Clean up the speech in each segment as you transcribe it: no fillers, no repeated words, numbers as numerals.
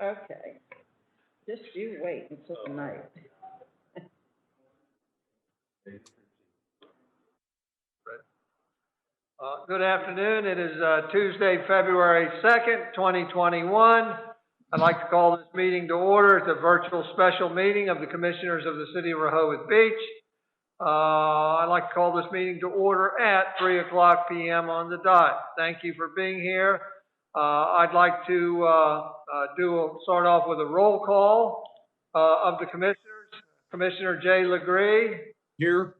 Okay, just you wait until tonight. Good afternoon. It is Tuesday, February 2nd, 2021. I'd like to call this meeting to order. It's a virtual special meeting of the Commissioners of the City of Rehoboth Beach. I'd like to call this meeting to order at 3 o'clock p.m. on the dot. Thank you for being here. I'd like to start off with a roll call of the Commissioners. Commissioner Jay Legree. Here.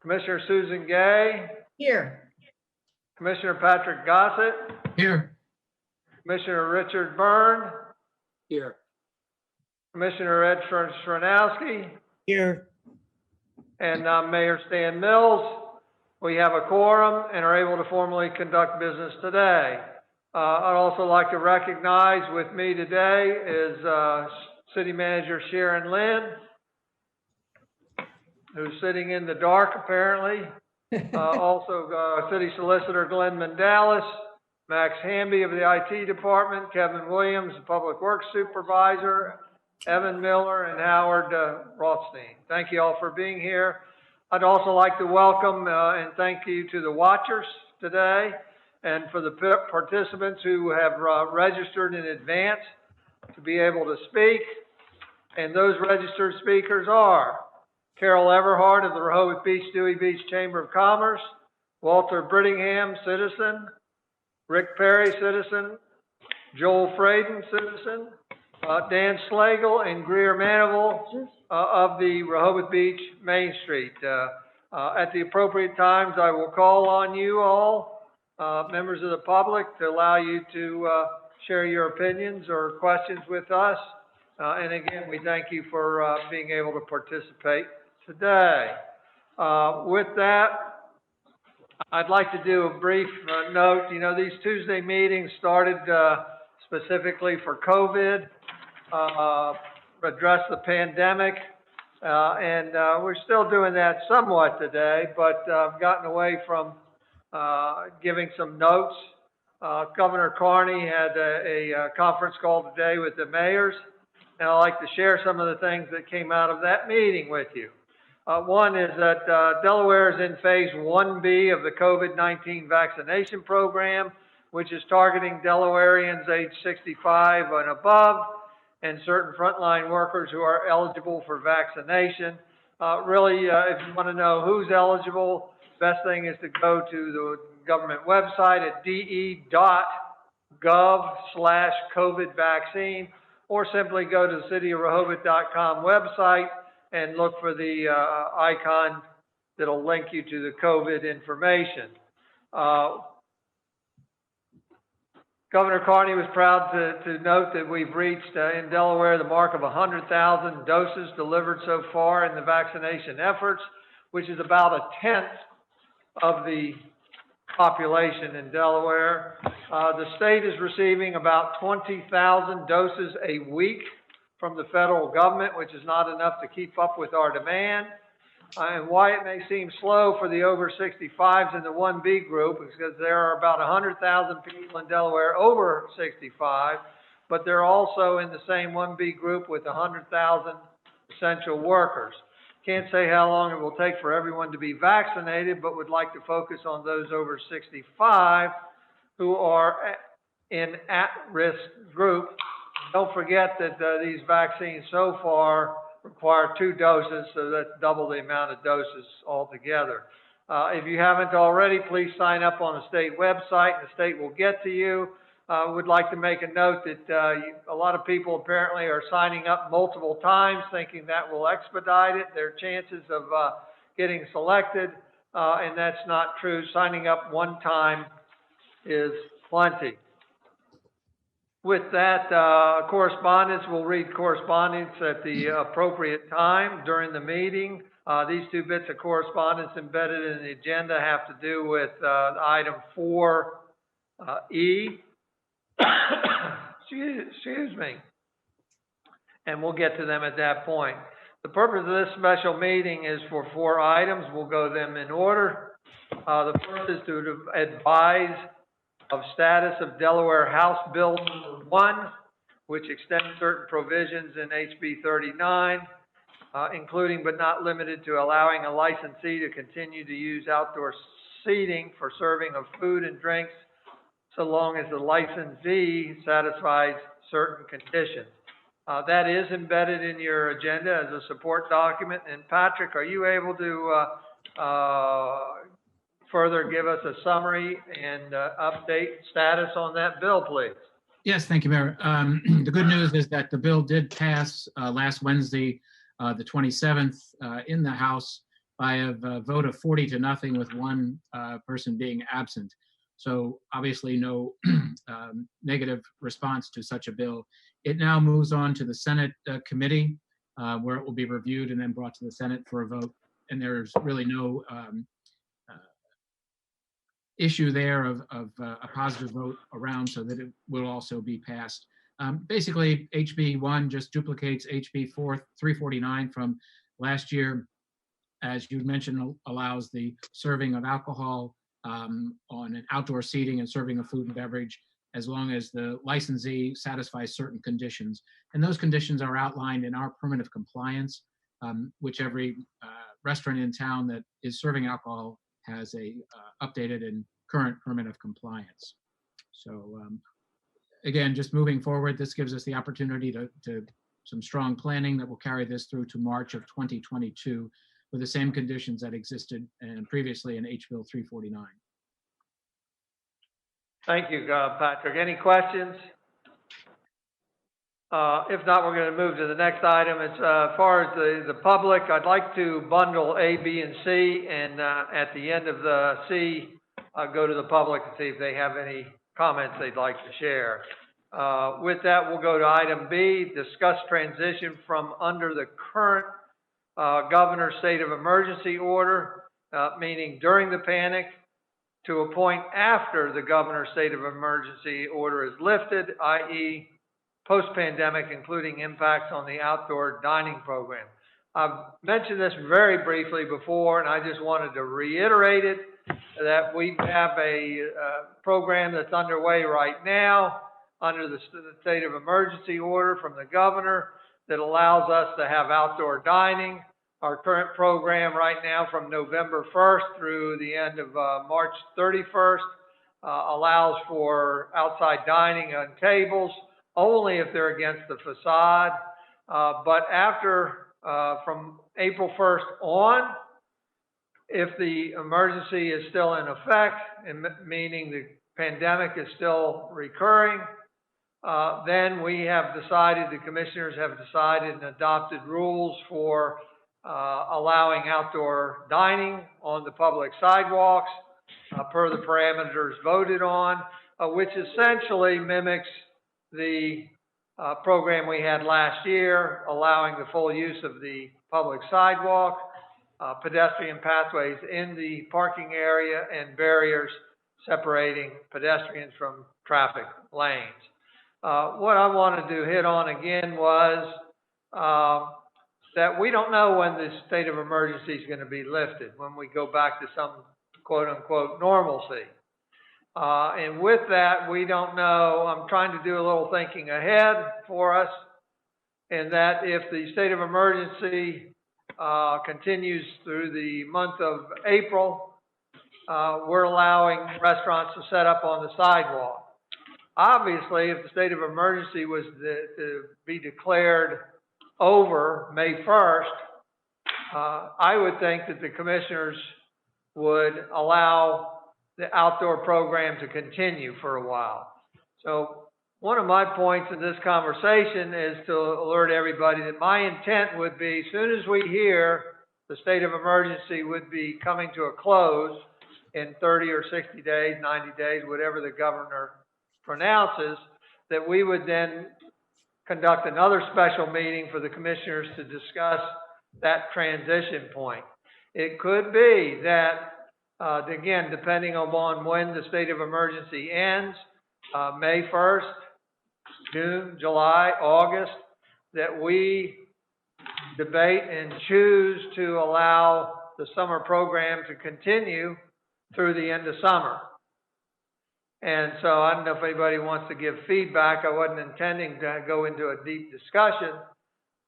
Commissioner Susan Gay. Here. Commissioner Patrick Gossett. Here. Commissioner Richard Byrne. Here. Commissioner Ed Shranowski. Here. And Mayor Stan Mills. We have a quorum and are able to formally conduct business today. I'd also like to recognize with me today is City Manager Sharon Lynn, who's sitting in the dark apparently. Also City Solicitor Glenn Mandalis, Max Hamby of the IT Department, Kevin Williams, the Public Works Supervisor, Evan Miller, and Howard Rothstein. Thank you all for being here. I'd also like to welcome and thank you to the watchers today and for the participants who have registered in advance to be able to speak. And those registered speakers are Carol Everhart of the Rehoboth Beach, Dewey Beach Chamber of Commerce, Walter Brittingham, citizen, Rick Perry, citizen, Joel Fraden, citizen, Dan Slagle and Greer Manival of the Rehoboth Beach Main Street. At the appropriate times, I will call on you all, members of the public, to allow you to share your opinions or questions with us. And again, we thank you for being able to participate today. With that, I'd like to do a brief note. You know, these Tuesday meetings started specifically for COVID, address the pandemic, and we're still doing that somewhat today, but I've gotten away from giving some notes. Governor Carney had a conference call today with the mayors, and I'd like to share some of the things that came out of that meeting with you. One is that Delaware is in phase 1B of the COVID-19 vaccination program, which is targeting Delawareans age 65 and above and certain frontline workers who are eligible for vaccination. Really, if you want to know who's eligible, best thing is to go to the government website at de.gov/COVID vaccine, or simply go to the cityofrehoboth.com website and look for the icon that'll link you to the COVID information. Governor Carney was proud to note that we've reached in Delaware the mark of 100,000 doses delivered so far in the vaccination efforts, which is about 1/10 of the population in Delaware. The state is receiving about 20,000 doses a week from the federal government, which is not enough to keep up with our demand. And why it may seem slow for the over 65s in the 1B group is because there are about 100,000 people in Delaware over 65, but they're also in the same 1B group with 100,000 essential workers. Can't say how long it will take for everyone to be vaccinated, but would like to focus on those over 65 who are in at-risk group. Don't forget that these vaccines so far require 2 doses, so that's double the amount of doses altogether. If you haven't already, please sign up on the state website, and the state will get to you. Would like to make a note that a lot of people apparently are signing up multiple times, thinking that will expedite it, their chances of getting selected, and that's not true. Signing up one time is plenty. With that, correspondence, we'll read correspondence at the appropriate time during the meeting. These 2 bits of correspondence embedded in the agenda have to do with item 4E. Excuse me. And we'll get to them at that point. The purpose of this special meeting is for 4 items. We'll go them in order. The first is to advise of status of Delaware House Bill 1, which extends certain provisions in HB 39, including but not limited to allowing a licensee to continue to use outdoor seating for serving of food and drinks so long as the licensee satisfies certain conditions. That is embedded in your agenda as a support document. And Patrick, are you able to further give us a summary and update status on that bill, please? Yes, thank you, Mayor. The good news is that the bill did pass last Wednesday, the 27th, in the House by a vote of 40-0 with one person being absent. So obviously no negative response to such a bill. It now moves on to the Senate committee where it will be reviewed and then brought to the Senate for a vote. And there's really no issue there of a positive vote around, so that it will also be passed. Basically, HB 1 just duplicates HB 349 from last year. As you mentioned, allows the serving of alcohol on an outdoor seating and serving of food and beverage, as long as the licensee satisfies certain conditions. And those conditions are outlined in our permit of compliance, which every restaurant in town that is serving alcohol has a updated and current permit of compliance. So again, just moving forward, this gives us the opportunity to some strong planning that will carry this through to March of 2022 with the same conditions that existed previously in H. Bill 349. Thank you, Patrick. Any questions? If not, we're going to move to the next item. It's as far as the public, I'd like to bundle A, B, and C, and at the end of the C, go to the public and see if they have any comments they'd like to share. With that, we'll go to item B, discuss transition from under the current governor's state of emergency order, meaning during the panic, to a point after the governor's state of emergency order is lifted, i.e. post-pandemic, including impacts on the outdoor dining program. I've mentioned this very briefly before, and I just wanted to reiterate it, that we have a program that's underway right now under the state of emergency order from the governor that allows us to have outdoor dining. Our current program right now from November 1st through the end of March 31st allows for outside dining on tables, only if they're against the facade. But after, from April 1st on, if the emergency is still in effect, meaning the pandemic is still recurring, then we have decided, the commissioners have decided and adopted rules for allowing outdoor dining on the public sidewalks per the parameters voted on, which essentially mimics the program we had last year, allowing the full use of the public sidewalk, pedestrian pathways in the parking area, and barriers separating pedestrians from traffic lanes. What I wanted to hit on again was that we don't know when this state of emergency is going to be lifted, when we go back to some quote-unquote normalcy. And with that, we don't know. I'm trying to do a little thinking ahead for us, and that if the state of emergency continues through the month of April, we're allowing restaurants to set up on the sidewalk. Obviously, if the state of emergency was to be declared over May 1st, I would think that the commissioners would allow the outdoor program to continue for a while. So one of my points in this conversation is to alert everybody that my intent would be, as soon as we hear the state of emergency would be coming to a close in 30 or 60 days, 90 days, whatever the governor pronounces, that we would then conduct another special meeting for the commissioners to discuss that transition point. It could be that, again, depending on when the state of emergency ends, May 1st, June, July, August, that we debate and choose to allow the summer program to continue through the end of summer. And so I don't know if anybody wants to give feedback. I wasn't intending to go into a deep discussion,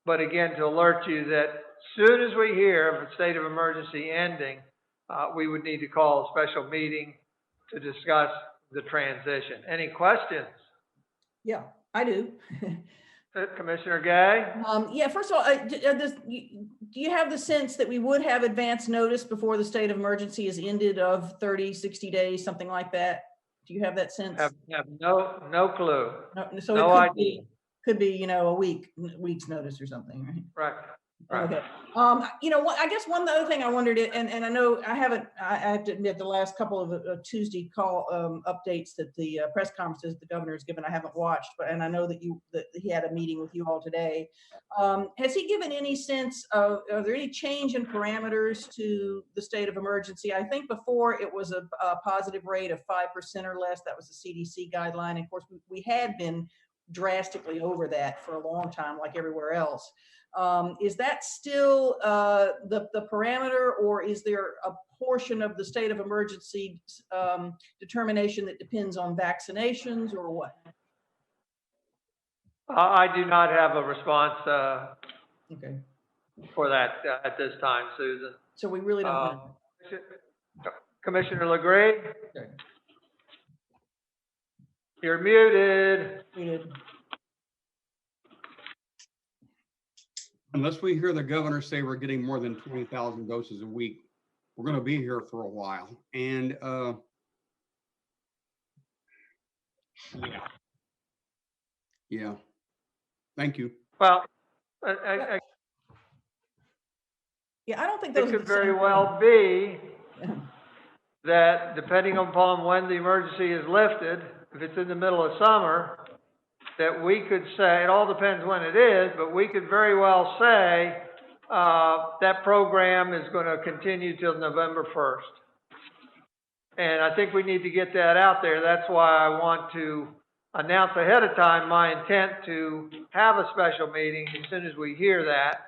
but again, to alert you that as soon as we hear of a state of emergency ending, we would need to call a special meeting to discuss the transition. Any questions? Yeah, I do. Commissioner Gay? Yeah, first of all, do you have the sense that we would have advance notice before the state of emergency is ended of 30, 60 days, something like that? Do you have that sense? Have no clue. No, so No it idea. could be, a week's notice or something, right? Right. Okay. I guess one other thing I wondered, and I know I have to admit the last couple of Tuesday call updates that the press conferences the governor has given, I haven't watched, and I know that he had a meeting with you all today. Has he given any sense of, are there any change in parameters to the state of emergency? I think before it was a positive rate of 5% or less. That was the CDC guideline. And of course, we had been drastically over that for a long time, like everywhere else. Is that still the parameter, or is there a portion of the state of emergency determination that depends on vaccinations, or what? I do not have a response Okay. for that at this time, Susan. So we really don't know. Commissioner Legree? Okay. You're muted. Muted. Unless we hear the governor say we're getting more than 20,000 doses a week, we're going to be here for a while. And yeah. Thank you. Well, Yeah, I don't think it those could very well be that depending upon when the emergency is lifted, if it's in the middle of summer, that we could say, it all depends when it is, but we could very well say that program is going to continue till November 1st. And I think we need to get that out there. That's why I want to announce ahead of time my intent to have a special meeting as soon as we hear that.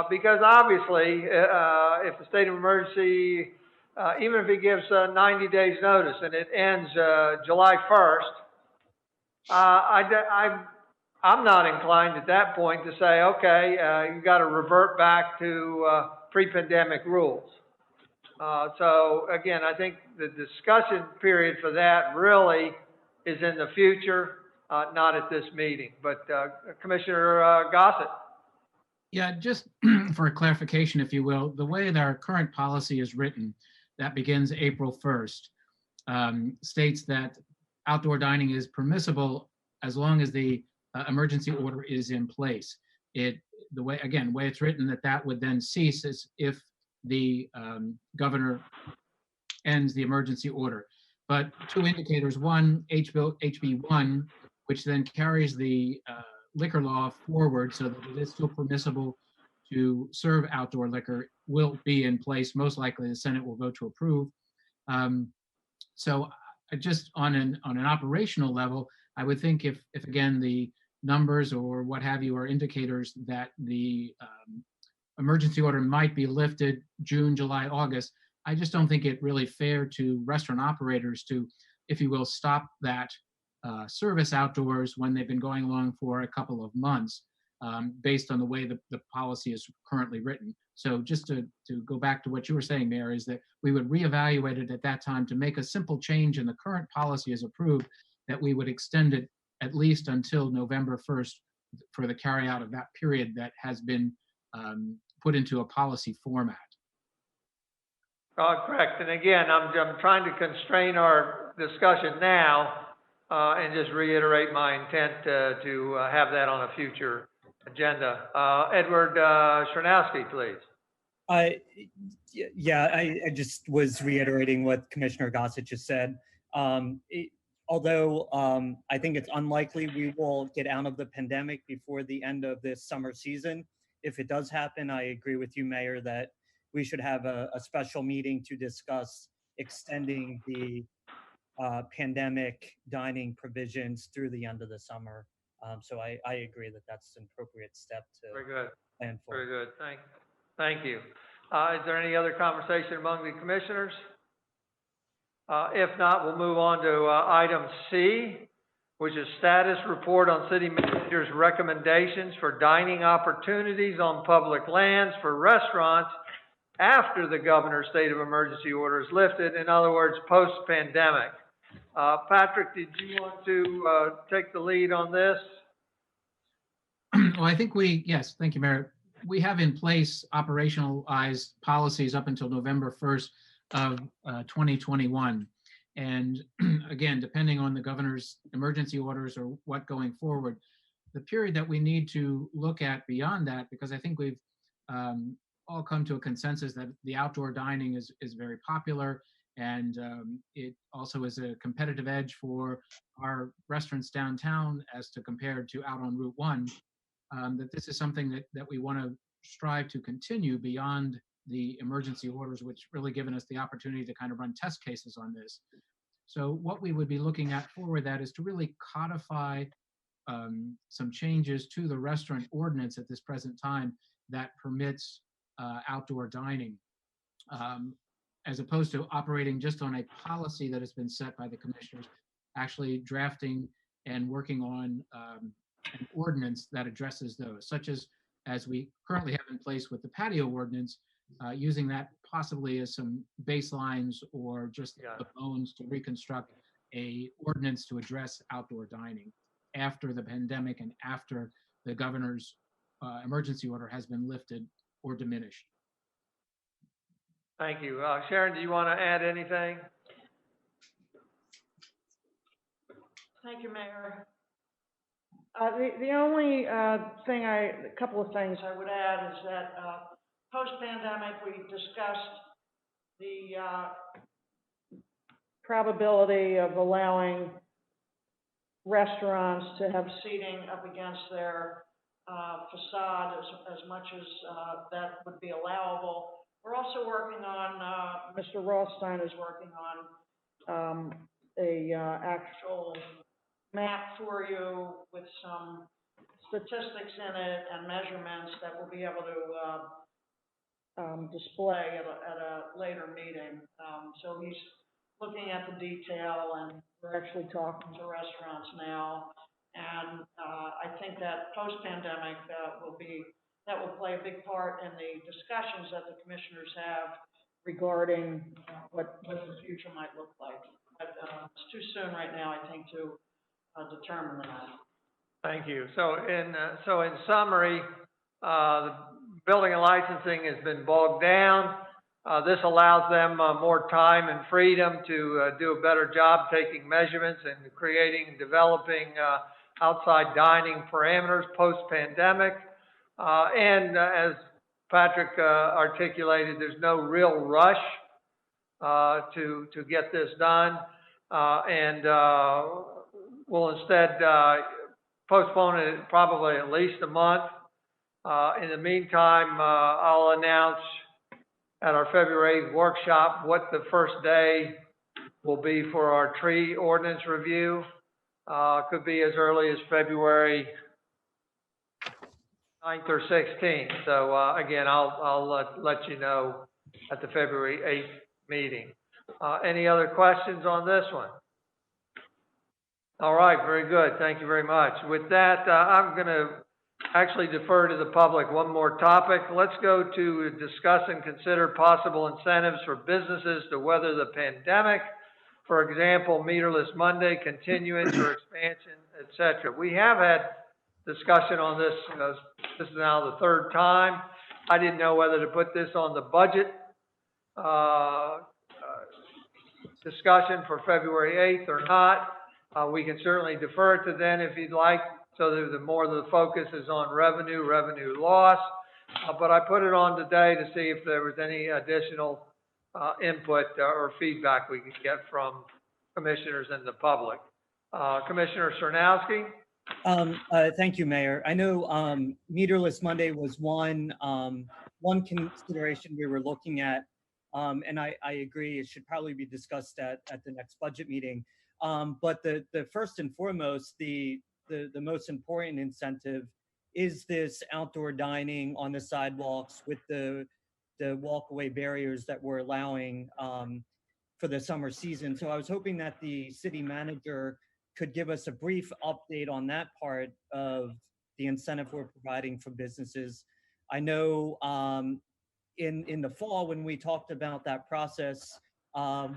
Because obviously, if the state of emergency, even if it gives 90 days notice and it ends July 1st, I'm not inclined at that point to say, okay, you got to revert back to pre-pandemic rules. So again, I think the discussion period for that really is in the future, not at this meeting. But Commissioner Gossett. Yeah, just for a clarification, if you will, the way that our current policy is written, that begins April 1st, states that outdoor dining is permissible as long as the emergency order is in place. The way it's written, that would then cease as if the governor ends the emergency order. But two indicators: one, HB1, which then carries the liquor law forward so that it is still permissible to serve outdoor liquor, will be in place. Most likely the Senate will vote to approve. So just on an operational level, I would think if again the numbers or what have you are indicators that the emergency order might be lifted June, July, August, I just don't think it really fair to restaurant operators to, if you will, stop that service outdoors when they've been going along for a couple of months, based on the way the policy is currently written. So just to go back to what you were saying, Mayor, is that we would reevaluate it at that time to make a simple change in the current policy as approved, that we would extend it at least until November 1st for the carry out of that period that has been put into a policy format. Correct. And again, I'm trying to constrain our discussion now and just reiterate my intent to have that on a future agenda. Edward Chernowski, please. Yeah, I just was reiterating what Commissioner Gossett just said. Although I think it's unlikely we will get out of the pandemic before the end of this summer season, if it does happen, I agree with you, Mayor, that we should have a special meeting to discuss extending the pandemic dining provisions through the end of the summer. So I agree that that's an appropriate step to Very good. plan for. Very good. Thank you. Is there any other conversation among the commissioners? If not, we'll move on to item C, which is status report on city manager's recommendations for dining opportunities on public lands for restaurants after the governor's state of emergency order is lifted, in other words, post-pandemic. Patrick, did you want to take the lead on this? Well, I think yes, thank you, Mayor. We have in place operationalized policies up until November 1st of 2021. And again, depending on the governor's emergency orders or what going forward, the period that we need to look at beyond that, because I think we've all come to a consensus that the outdoor dining is very popular, and it also is a competitive edge for our restaurants downtown as to compared to out on Route 1, that this is something that we want to strive to continue beyond the emergency orders, which really given us the opportunity to kind of run test cases on this. So what we would be looking at forward that is to really codify some changes to the restaurant ordinance at this present time that permits outdoor dining, as opposed to operating just on a policy that has been set by the commissioners, actually drafting and working on an ordinance that addresses those, such as we currently have in place with the patio ordinance, using that possibly as some baselines or just the bones to reconstruct a ordinance to address outdoor dining after the pandemic and after the governor's emergency order has been lifted or diminished. Thank you. Sharon, do you want to add anything? Thank you, Mayor. The only a couple of things I would add is that post-pandemic, we discussed the probability of allowing restaurants to have seating up against their facade as much as that would be allowable. We're also working on, Mr. Rothstein is working on a actual map for you with some statistics in it and measurements that we'll be able to display at a later meeting. So he's looking at the detail, and we're actually talking to restaurants now. And I think that post-pandemic will play a big part in the discussions that the commissioners have regarding what the future might look like. But it's too soon right now, I think, to determine that. Thank you. So in summary, the building and licensing has been bogged down. This allows them more time and freedom to do a better job taking measurements and creating and developing outside dining parameters post-pandemic. And as Patrick articulated, there's no real rush to get this done. And we'll instead postpone it probably at least a month. In the meantime, I'll announce at our February 8th workshop what the first day will be for our tree ordinance review. Could be as early as February 9th or 16th. So again, I'll let you know at the February 8th meeting. Any other questions on this one? All right, very good. Thank you very much. With that, I'm going to actually defer to the public one more topic. Let's go to discuss and consider possible incentives for businesses to weather the pandemic. For example, Meterless Monday, continuance or expansion, etc. We have had discussion on this. This is now the third time. I didn't know whether to put this on the budget discussion for February 8th or not. We can certainly defer it to then if you'd like, so that the more the focus is on revenue loss. But I put it on today to see if there was any additional input or feedback we could get from commissioners and the public. Commissioner Sernowski? Thank you, Mayor. I know Meterless Monday was one consideration we were looking at, and I agree it should probably be discussed at the next budget meeting. But the first and foremost, the most important incentive is this outdoor dining on the sidewalks with the walkaway barriers that we're allowing for the summer season. So I was hoping that the city manager could give us a brief update on that part of the incentive we're providing for businesses. I know in the fall when we talked about that process,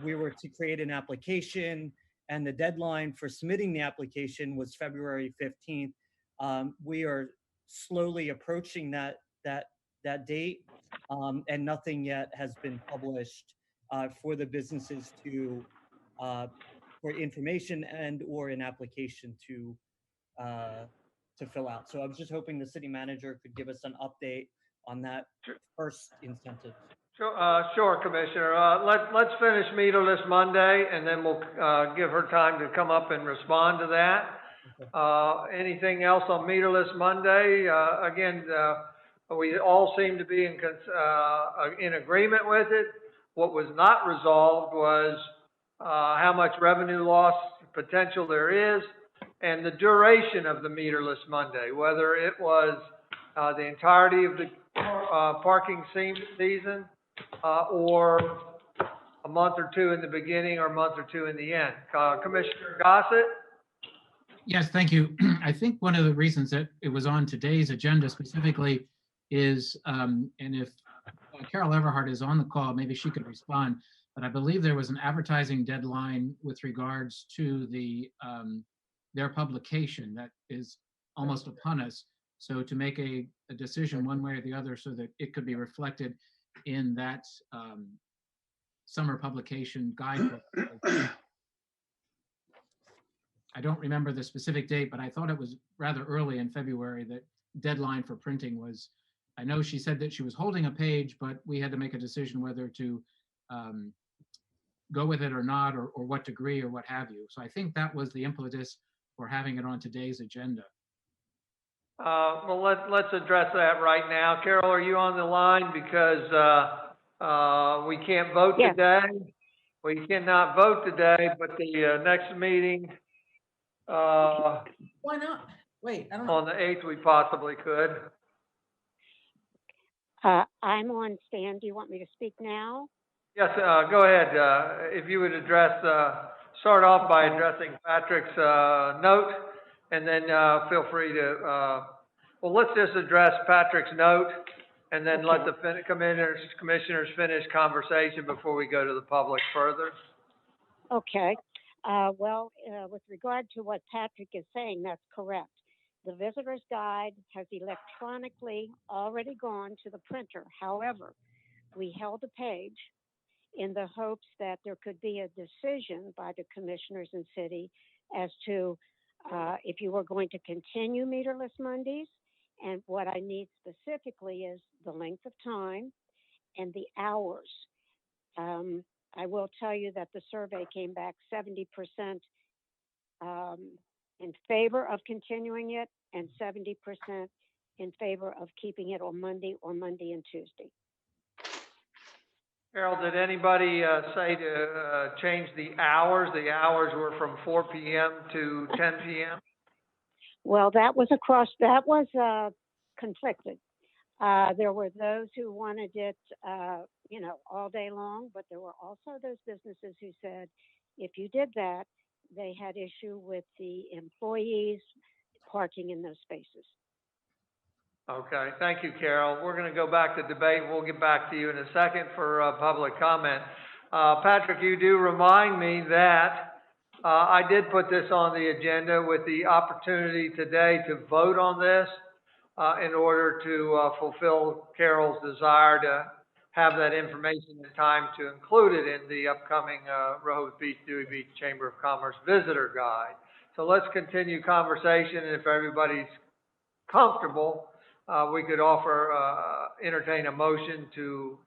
we were to create an application, and the deadline for submitting the application was February 15th. We are slowly approaching that date, and nothing yet has been published for the businesses to for information and or an application to fill out. So I was just hoping the city manager could give us an update on that first incentive. Sure, Commissioner. Let's finish Meterless Monday, and then we'll give her time to come up and respond to that. Okay. Anything else on Meterless Monday? Again, we all seem to be in agreement with it. What was not resolved was how much revenue loss potential there is, and the duration of the Meterless Monday, whether it was the entirety of the parking season, or a month or two in the beginning or a month or two in the end. Commissioner Gossett? Yes, thank you. I think one of the reasons that it was on today's agenda specifically is, and if Carol Everhart is on the call, maybe she could respond, but I believe there was an advertising deadline with regards to their publication that is almost upon us. So to make a decision one way or the other so that it could be reflected in that summer publication guidebook. I don't remember the specific date, but I thought it was rather early in February that deadline for printing was. I know she said that she was holding a page, but we had to make a decision whether to go with it or not, or what degree or what have you. So I think that was the impetus for having it on today's agenda. Well, let's address that right now. Carol, are you on the line? Because we can't vote today. We cannot vote today, but the next meeting Why not? Wait, I don't know. on the 8th, we possibly could. I'm on stand. Do you want me to speak now? Yes, go ahead. If you would start off by addressing Patrick's note, and then feel free to, well, let's just address Patrick's note, and then let the commissioners finish conversation before we go to the public further. Okay. With regard to what Patrick is saying, that's correct. The visitor's guide has electronically already gone to the printer. However, we held a page in the hopes that there could be a decision by the commissioners and city as to if you were going to continue Meterless Mondays. And what I need specifically is the length of time and the hours. I will tell you that the survey came back 70% in favor of continuing it and 70% in favor of keeping it on Monday or Monday and Tuesday. Carol, did anybody say to change the hours? The hours were from 4 p.m. to 10 p.m.? Well, that was conflicted. There were those who wanted it, all day long, but there were also those businesses who said if you did that, they had issue with the employees parking in those spaces. Okay, thank you, Carol. We're going to go back to debate. We'll get back to you in a second for public comment. Patrick, you do remind me that I did put this on the agenda with the opportunity today to vote on this in order to fulfill Carol's desire to have that information in time to include it in the upcoming Rehoboth Beach, Dewey Beach Chamber of Commerce Visitor Guide. So let's continue conversation, and if everybody's comfortable, we could entertain a motion to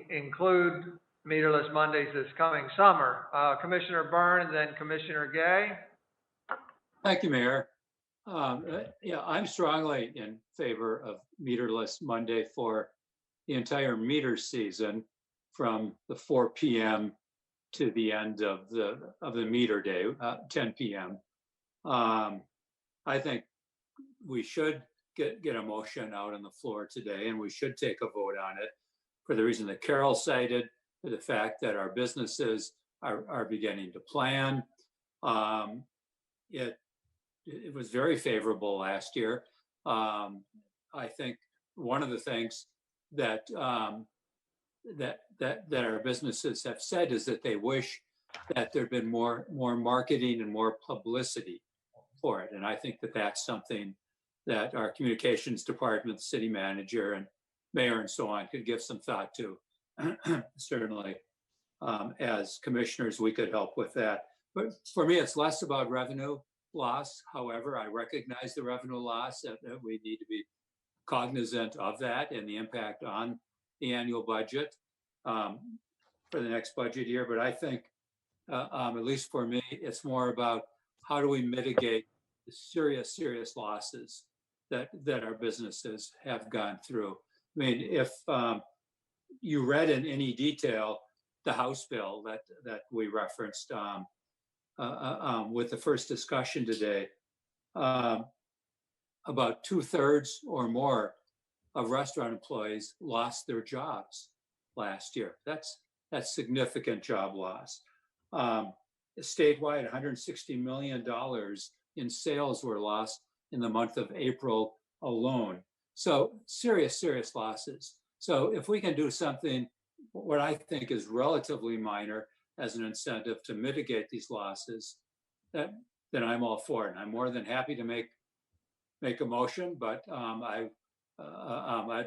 include Meterless Mondays this coming summer. Commissioner Byrne and then Commissioner Gay. Thank you, Mayor. I'm strongly in favor of Meterless Monday for the entire meter season from the 4 p.m. to the end of the meter day, 10 p.m. I think we should get a motion out on the floor today, and we should take a vote on it for the reason that Carol cited, the fact that our businesses are beginning to plan. It was very favorable last year. I think one of the things that that our businesses have said is that they wish that there'd been more marketing and more publicity for it. And I think that that's something that our communications department, city manager, and mayor and so on could give some thought to. Certainly, as commissioners, we could help with that. But for me, it's less about revenue loss. However, I recognize the revenue loss, that we need to be cognizant of that and the impact on the annual budget for the next budget year. But I think, at least for me, it's more about how do we mitigate the serious losses that our businesses have gone through. I mean, if you read in any detail the House bill that we referenced with the first discussion today, about 2/3 or more of restaurant employees lost their jobs last year. That's significant job loss. Statewide, $160 million in sales were lost in the month of April alone. So serious losses. So if we can do something, what I think is relatively minor as an incentive to mitigate these losses, then I'm all for it. And I'm more than happy to make a motion, but I'd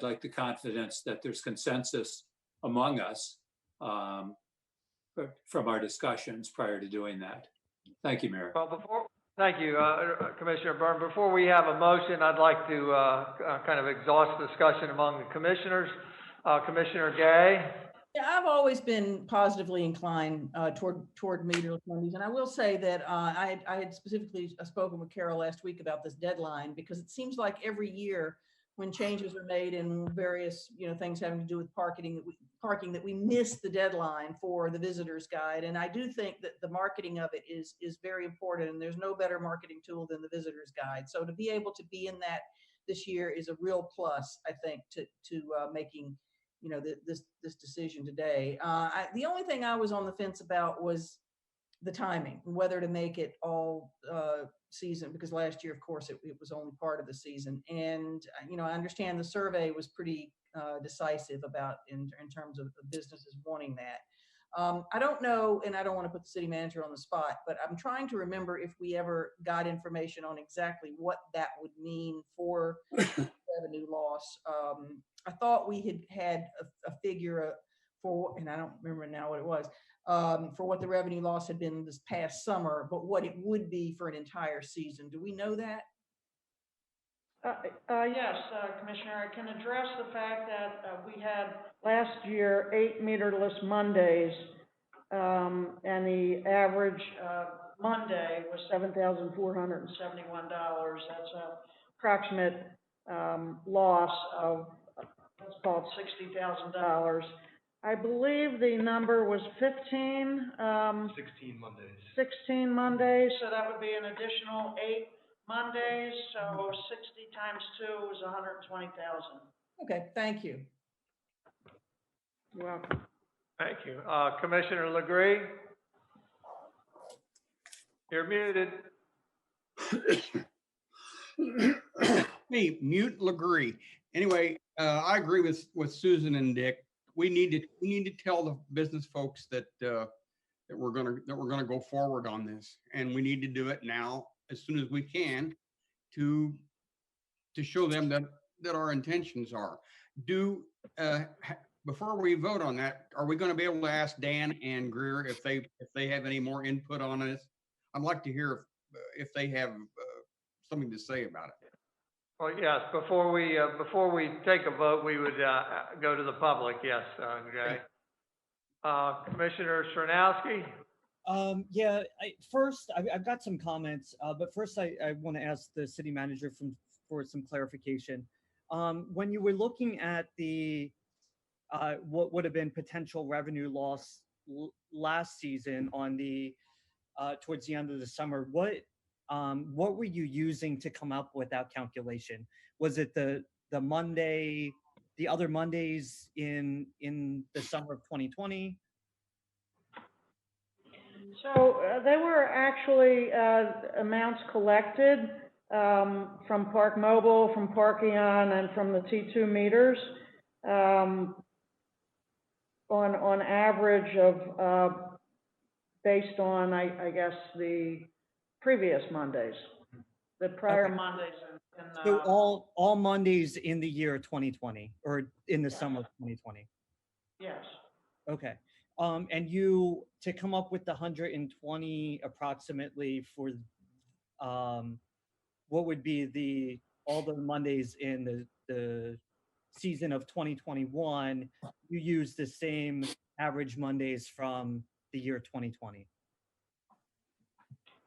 like the confidence that there's consensus among us from our discussions prior to doing that. Thank you, Mayor. Well, thank you, Commissioner Byrne. Before we have a motion, I'd like to kind of exhaust discussion among the commissioners. Commissioner Gay. Yeah, I've always been positively inclined toward Meterless Mondays, and I will say that I had specifically spoken with Carol last week about this deadline, because it seems like every year when changes are made in various things having to do with parking that we miss the deadline for the visitor's guide. And I do think that the marketing of it is very important, and there's no better marketing tool than the visitor's guide. So to be able to be in that this year is a real plus, I think, to making this decision today. The only thing I was on the fence about was the timing, whether to make it all season, because last year, of course, it was only part of the season. And I understand the survey was pretty decisive about in terms of businesses wanting that. I don't know, and I don't want to put the city manager on the spot, but I'm trying to remember if we ever got information on exactly what that would mean for revenue loss. I thought we had a figure for, and I don't remember now what it was, for what the revenue loss had been this past summer, but what it would be for an entire season. Do we know that? Yes, Commissioner, I can address the fact that we had last year 8 Meterless Mondays, and the average Monday was $7,471. That's an approximate loss of, let's call it $60,000. I believe the number was 16 Mondays. 16 Mondays, so that would be an additional 8 Mondays, so 60 times 2 is 120,000. Okay, thank you. You're welcome. Thank you. Commissioner Legree? You're muted. Me, mute Legree. Anyway, I agree with Susan and Dick. We need to tell the business folks that we're gonna go forward on this, and we need to do it now as soon as we can to show them that our intentions are. Before we vote on that, are we going to be able to ask Dan and Greer if they have any more input on this? I'd like to hear if they have something to say about it. Well, yes. Before we take a vote, we would go to the public. Yes, okay. Commissioner Srnowski. Yeah, I've got some comments, but first I want to ask the city manager for some clarification. When you were looking at the what would have been potential revenue loss last season on the towards the end of the summer, what were you using to come up with that calculation? Was it the other Mondays in the summer of 2020? So they were actually amounts collected from Park Mobile, from Parkeon, and from the T2 meters on average of based on I guess the previous Mondays, the prior Okay. Mondays So all Mondays in the year 2020 or in the Yes. summer of 2020. yes. Okay. And you to come up with the 120 approximately for what would be all the Mondays in the season of 2021, you use the same average Mondays from the year 2020.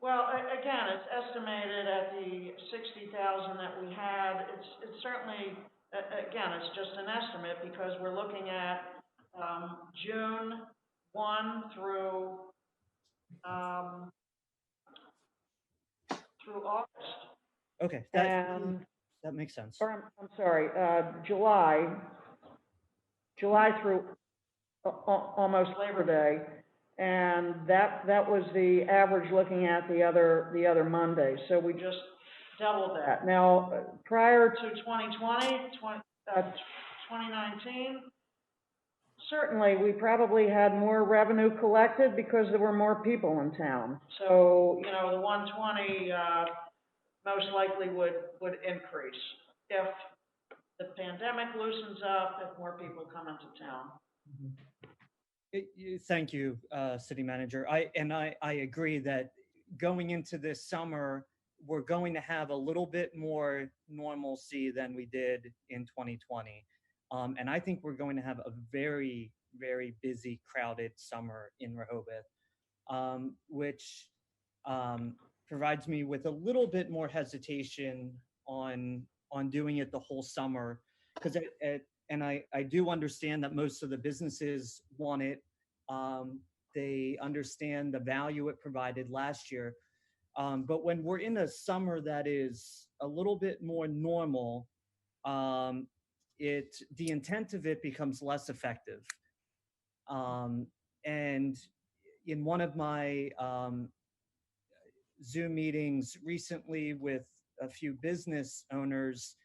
Well, again, it's estimated at the 60,000 that we had. It's certainly, again, it's just an estimate because we're looking at June 1 through August. Okay, And, that makes sense. or I'm sorry, July through almost Labor Day. And that was the average looking at the other Monday. So we just doubled that. Now, prior to 2019, certainly we probably had more revenue collected because there were more people in town. So, you know, the 120 most likely would increase if the pandemic loosens up, if more people come into town. Thank you, City Manager. I agree that going into this summer, we're going to have a little bit more normalcy than we did in 2020. And I think we're going to have a very, very busy, crowded summer in Rehoboth, which provides me with a little bit more hesitation on doing it the whole summer, because and I do understand that most of the businesses want it. They understand the value it provided last year. But when we're in a summer that is a little bit more normal, the intent of it becomes less effective. And in one of my Zoom meetings recently with a few business owners,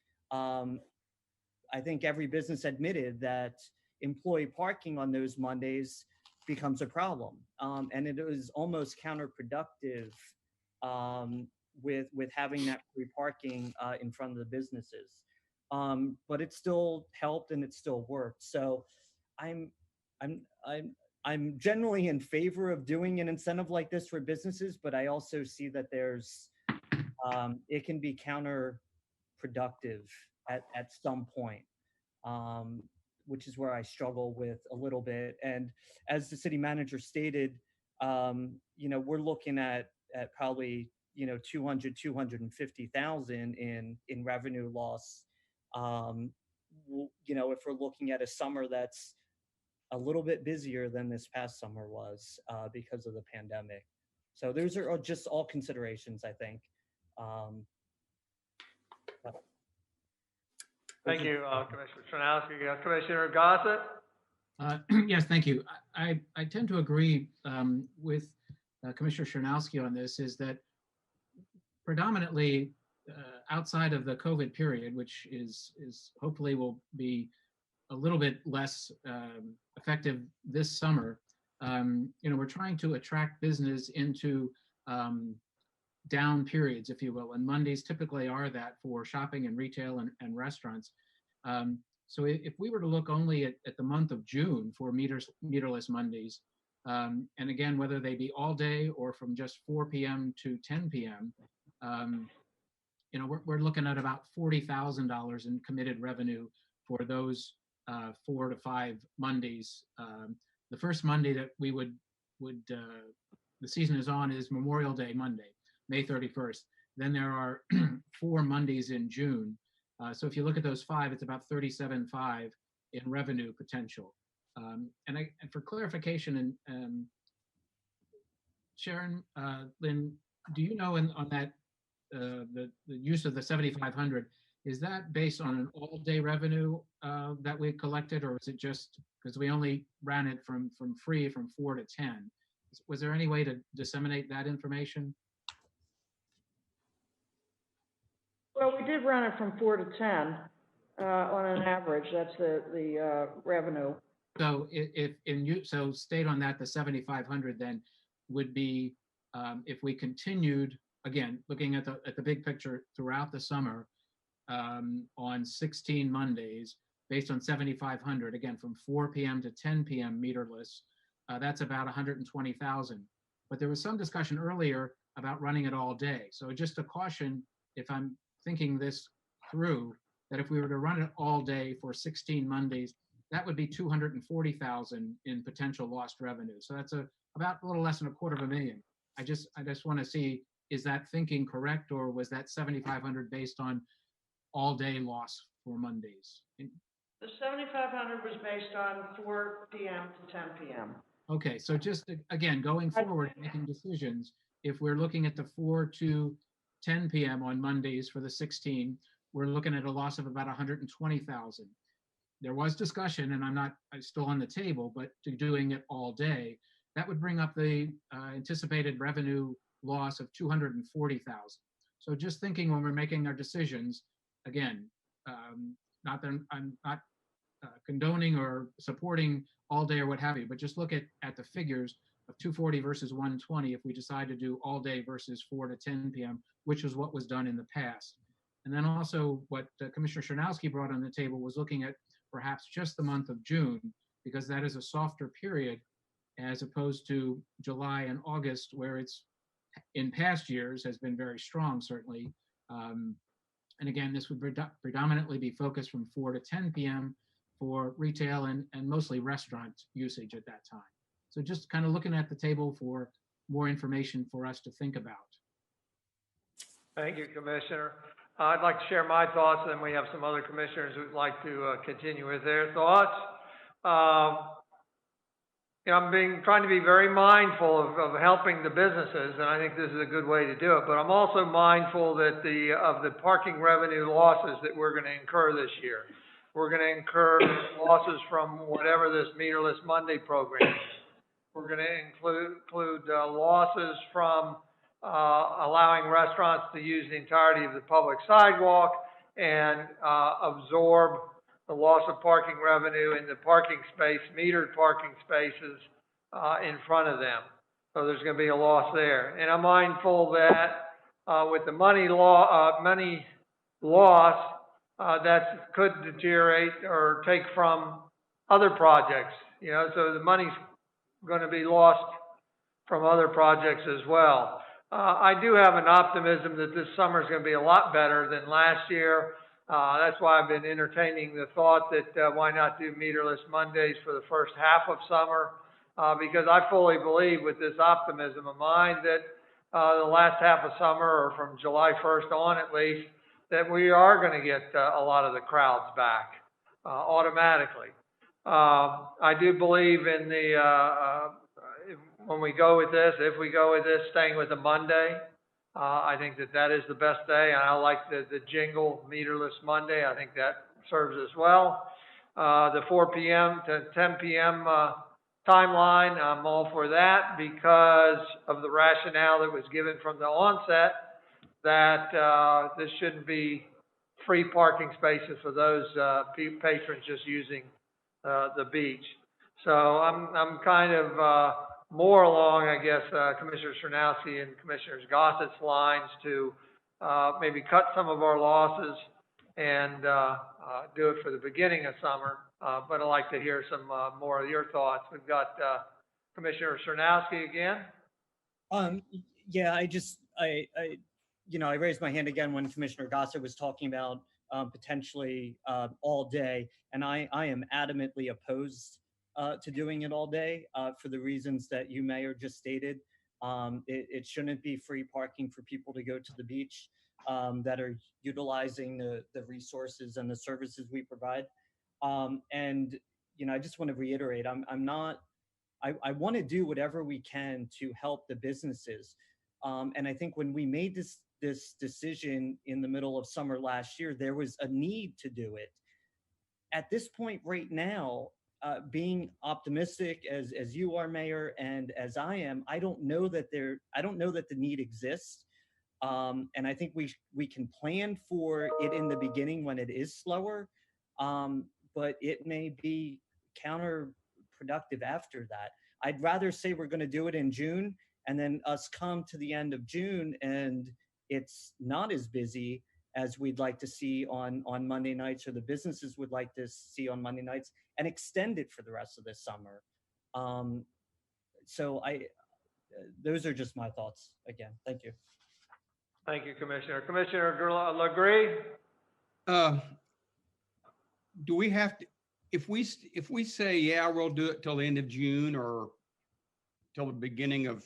I think every business admitted that employee parking on those Mondays becomes a problem. And it is almost counterproductive with having that free parking in front of the businesses. But it still helped and it still worked. So I'm generally in favor of doing an incentive like this for businesses, but I also see that there's it can be counterproductive at some point, which is where I struggle with a little bit. And as the city manager stated, you know, we're looking at probably, you know, 250,000 in revenue loss. You know, if we're looking at a summer that's a little bit busier than this past summer was because of the pandemic. So those are just all considerations, I think. Thank you, Commissioner Tranowski. Commissioner Gossett? Yes, thank you. I tend to agree with Commissioner Chernowski on this, is that predominantly outside of the COVID period, which is hopefully will be a little bit less effective this summer, you know, we're trying to attract business into down periods, if you will, and Mondays typically are that for shopping and retail and restaurants. So if we were to look only at the month of June for meterless Mondays, and again, whether they be all day or from just 4 p.m. to 10 p.m., you know, we're looking at about $40,000 in committed revenue for those 4 to 5 Mondays. The first Monday that we would the season is on is Memorial Day Monday, May 31st. Then there are 4 Mondays in June. So if you look at those 5, it's about 37.5 in revenue potential. And for clarification, and Sharon, Lynn, do you know on that the use of the 7,500, is that based on an all-day revenue that we collected, or is it just because we only ran it from free from 4 to 10? Was there any way to disseminate that information? Well, we did run it from 4 to 10, on an average. That's the revenue. So so state on that, the 7,500 then would be, if we continued, again, looking at the big picture throughout the summer, on 16 Mondays, based on 7,500, again, from 4 p.m. to 10 p.m. meterless, that's about 120,000. But there was some discussion earlier about running it all day. So just a caution, if I'm thinking this through, that if we were to run it all day for 16 Mondays, that would be 240,000 in potential lost revenue. So that's about a little less than $250,000. I just want to see, is that thinking correct, or was that 7,500 based on all day loss for Mondays? The 7,500 was based on 4 p.m. to 10 p.m. Okay, so just again, going forward, making decisions, if we're looking at the 4 to 10 p.m. on Mondays for the 16, we're looking at a loss of about 120,000. There was discussion, and I'm still on the table, but to doing it all day, that would bring up the anticipated revenue loss of 240,000. So just thinking when we're making our decisions, again, not that I'm not condoning or supporting all day or what have you, but just look at the figures of 240 versus 120 if we decide to do all day versus 4 to 10 p.m., which is what was done in the past. And then also what Commissioner Chernowski brought on the table was looking at perhaps just the month of June, because that is a softer period as opposed to July and August, where it's in past years has been very strong, certainly. And again, this would predominantly be focused from 4 to 10 p.m. for retail and mostly restaurant usage at that time. So just kind of looking at the table for more information for us to think about. Thank you, Commissioner. I'd like to share my thoughts, and then we have some other commissioners who'd like to continue with their thoughts. I'm trying to be very mindful of helping the businesses, and I think this is a good way to do it. But I'm also mindful that of the parking revenue losses that we're going to incur this year. We're going to incur losses from whatever this Meterless Monday program is. We're going to include losses from allowing restaurants to use the entirety of the public sidewalk and absorb the loss of parking revenue in the parking space, metered parking spaces in front of them. So there's going to be a loss there. And I'm mindful that with the money loss, that could deteriorate or take from other projects. So the money's going to be lost from other projects as well. I do have an optimism that this summer is going to be a lot better than last year. That's why I've been entertaining the thought that why not do Meterless Mondays for the first half of summer, because I fully believe with this optimism of mine that the last half of summer, or from July 1st on at least, that we are going to get a lot of the crowds back automatically. I do believe in when we go with this, if we go with this, staying with the Monday. I think that is the best day, and I like the jingle Meterless Monday. I think that serves us well. The 4 p.m. to 10 p.m. Timeline, I'm all for that because of the rationale that was given from the onset that this shouldn't be free parking spaces for those patrons just using the beach. So I'm kind of more along, I guess, Commissioner Chernowski and Commissioner Gossett's lines to maybe cut some of our losses and do it for the beginning of summer. But I'd like to hear some more of your thoughts. We've got Commissioner Chernowski again. Yeah, I raised my hand again when Commissioner Gossett was talking about potentially all day, and I am adamantly opposed to doing it all day for the reasons that you, Mayor, just stated. It shouldn't be free parking for people to go to the beach that are utilizing the resources and the services we provide. And I just want to reiterate, I want to do whatever we can to help the businesses. And I think when we made this decision in the middle of summer last year, there was a need to do it. At this point right now, being optimistic as you are, Mayor, and as I am, I don't know that the need exists. And I think we can plan for it in the beginning when it is slower, but it may be counterproductive after that. I'd rather say we're going to do it in June, and then us come to the end of June and it's not as busy as we'd like to see on Monday nights, or the businesses would like to see on Monday nights, and extend it for the rest of this summer. So those are just my thoughts. Again, thank you. Thank you, Commissioner. Commissioner LaGree? Do we have to, if we say, yeah, we'll do it till the end of June or till the beginning of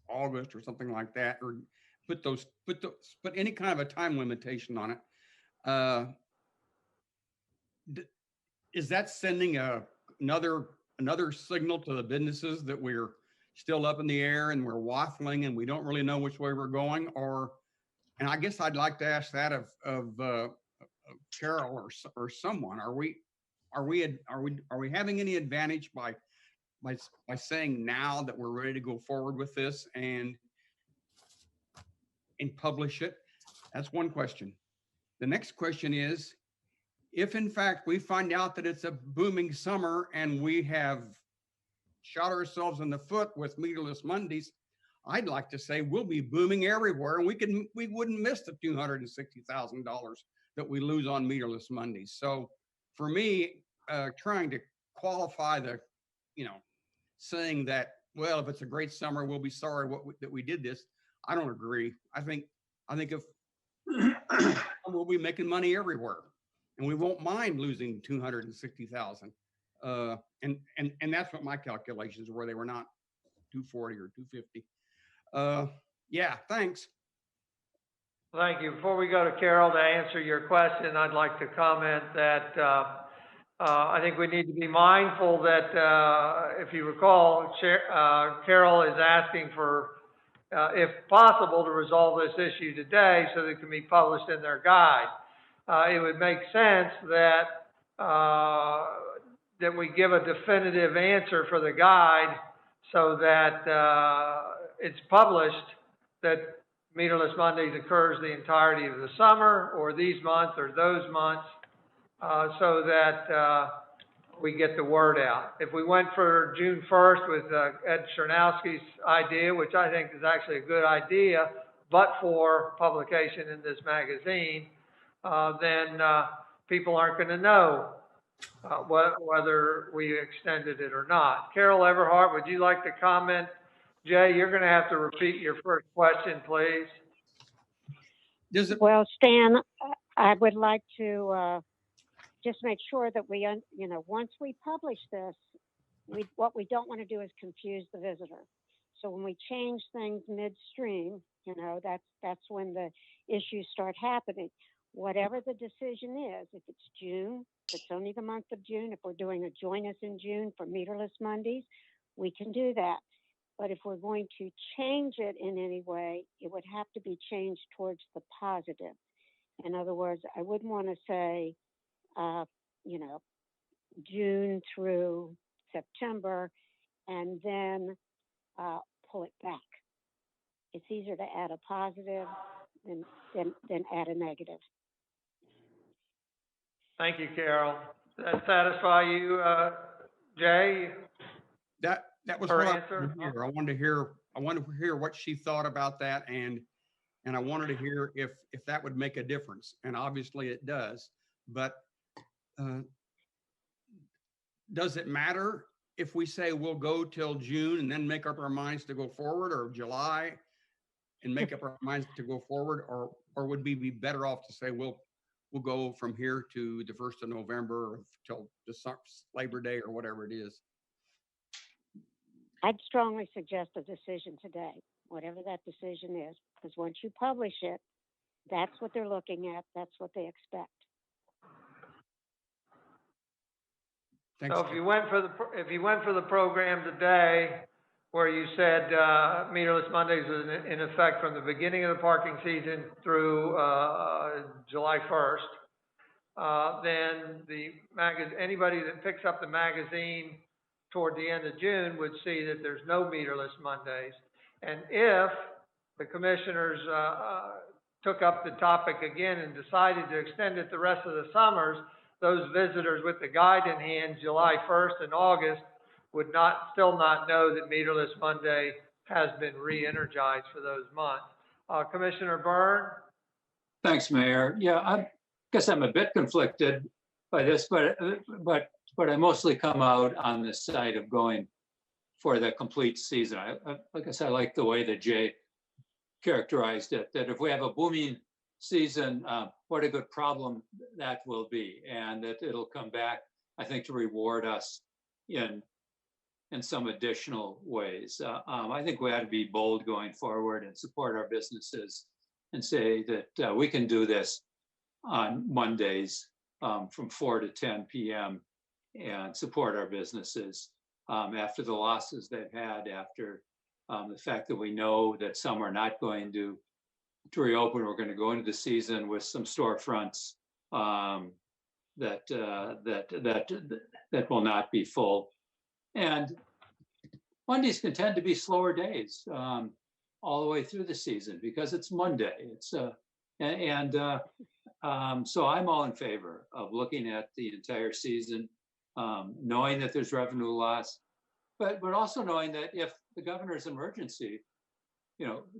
August or something like that, or put any kind of a time limitation on it, is that sending another signal to the businesses that we're still up in the air and we're waffling and we don't really know which way we're going? And I guess I'd like to ask that of Carol or someone. Are we having any advantage by saying now that we're ready to go forward with this and publish it? That's one question. The next question is, if in fact we find out that it's a booming summer and we have shot ourselves in the foot with Meterless Mondays, I'd like to say we'll be booming everywhere, and we wouldn't miss the $260,000 that we lose on Meterless Mondays. So for me, trying to qualify saying that, well, if it's a great summer, we'll be sorry that we did this, I don't agree. I think if we'll be making money everywhere, and we won't mind losing 260,000. And that's what my calculations were. They were not 240 or 250. Yeah, thanks. Thank you. Before we go to Carol to answer your question, I'd like to comment that I think we need to be mindful that, if you recall, Carol is asking for, if possible, to resolve this issue today so that it can be published in their guide. It would make sense that that we give a definitive answer for the guide so that it's published that Meterless Mondays occurs the entirety of the summer, or these months, or those months, so that we get the word out. If we went for June 1st with Ed Chernowski's idea, which I think is actually a good idea, but for publication in this magazine, then people aren't going to know whether we extended it or not. Carol Everhart, would you like to comment? Jay, you're going to have to repeat your first question, please. Well, Stan, I would like to just make sure that we, once we publish this, what we don't want to do is confuse the visitor. So when we change things midstream, that's when the issues start happening. Whatever the decision is, if it's June, if it's only the month of June, if we're doing a join us in June for Meterless Mondays, we can do that. But if we're going to change it in any way, it would have to be changed towards the positive. In other words, I wouldn't want to say, June through September and then pull it back. It's easier to add a positive than add a negative. Thank you, Carol. Does that satisfy you, Jay? That was her what answer? I wanted to hear what she thought about that, and I wanted to hear if that would make a difference, and obviously it does. But does it matter if we say we'll go till June and then make up our minds to go forward, or July and make up our minds to go forward, or would we be better off to say we'll go from here to the 1st of November or till the Labor Day or whatever it is? I'd strongly suggest a decision today, whatever that decision is, because once you publish it, that's what they're looking at. That's what they expect. Thanks. So if you went for the program today, where you said Meterless Mondays is in effect from the beginning of the parking season through July 1st, then anybody that picks up the magazine toward the end of June would see that there's no meterless Mondays. And if the commissioners took up the topic again and decided to extend it the rest of the summers, those visitors with the guide in hand, July 1st and August, would still not know that Meterless Monday has been re-energized for those months. Commissioner Byrne? Thanks, Mayor. Yeah, I guess I'm a bit conflicted by this, but I mostly come out on the side of going for the complete season. Like I said, I like the way that Jay characterized it, that if we have a booming season, what a good problem that will be, and that it'll come back, I think, to reward us in some additional ways. I think we ought to be bold going forward and support our businesses and say that we can do this on Mondays from 4 to 10 p.m. and support our businesses after the losses they've had, after the fact that we know that some are not going to reopen. We're going to go into the season with some storefronts that will not be full. And Mondays can tend to be slower days all the way through the season because it's Monday. So I'm all in favor of looking at the entire season, knowing that there's revenue loss, but also knowing that if the governor's emergency,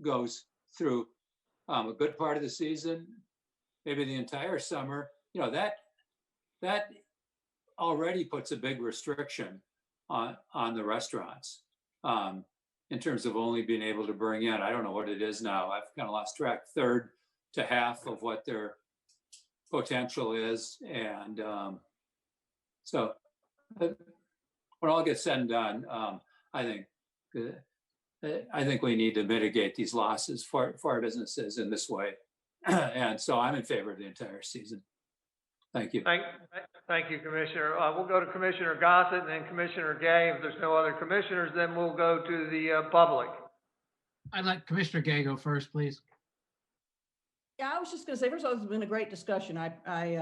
goes through a good part of the season, maybe the entire summer, that already puts a big restriction on the restaurants in terms of only being able to bring in, I don't know what it is now, I've kind of lost track, third to half of what their potential is. And so when all gets said and done, I think we need to mitigate these losses for our businesses in this way. And so I'm in favor of the entire season. Thank you. Thank you, Commissioner. We'll go to Commissioner Gossett and then Commissioner Gay. If there's no other commissioners, then we'll go to the public. I'd like Commissioner Gay go first, please. Yeah, I was just going to say, first of all, it's been a great discussion. I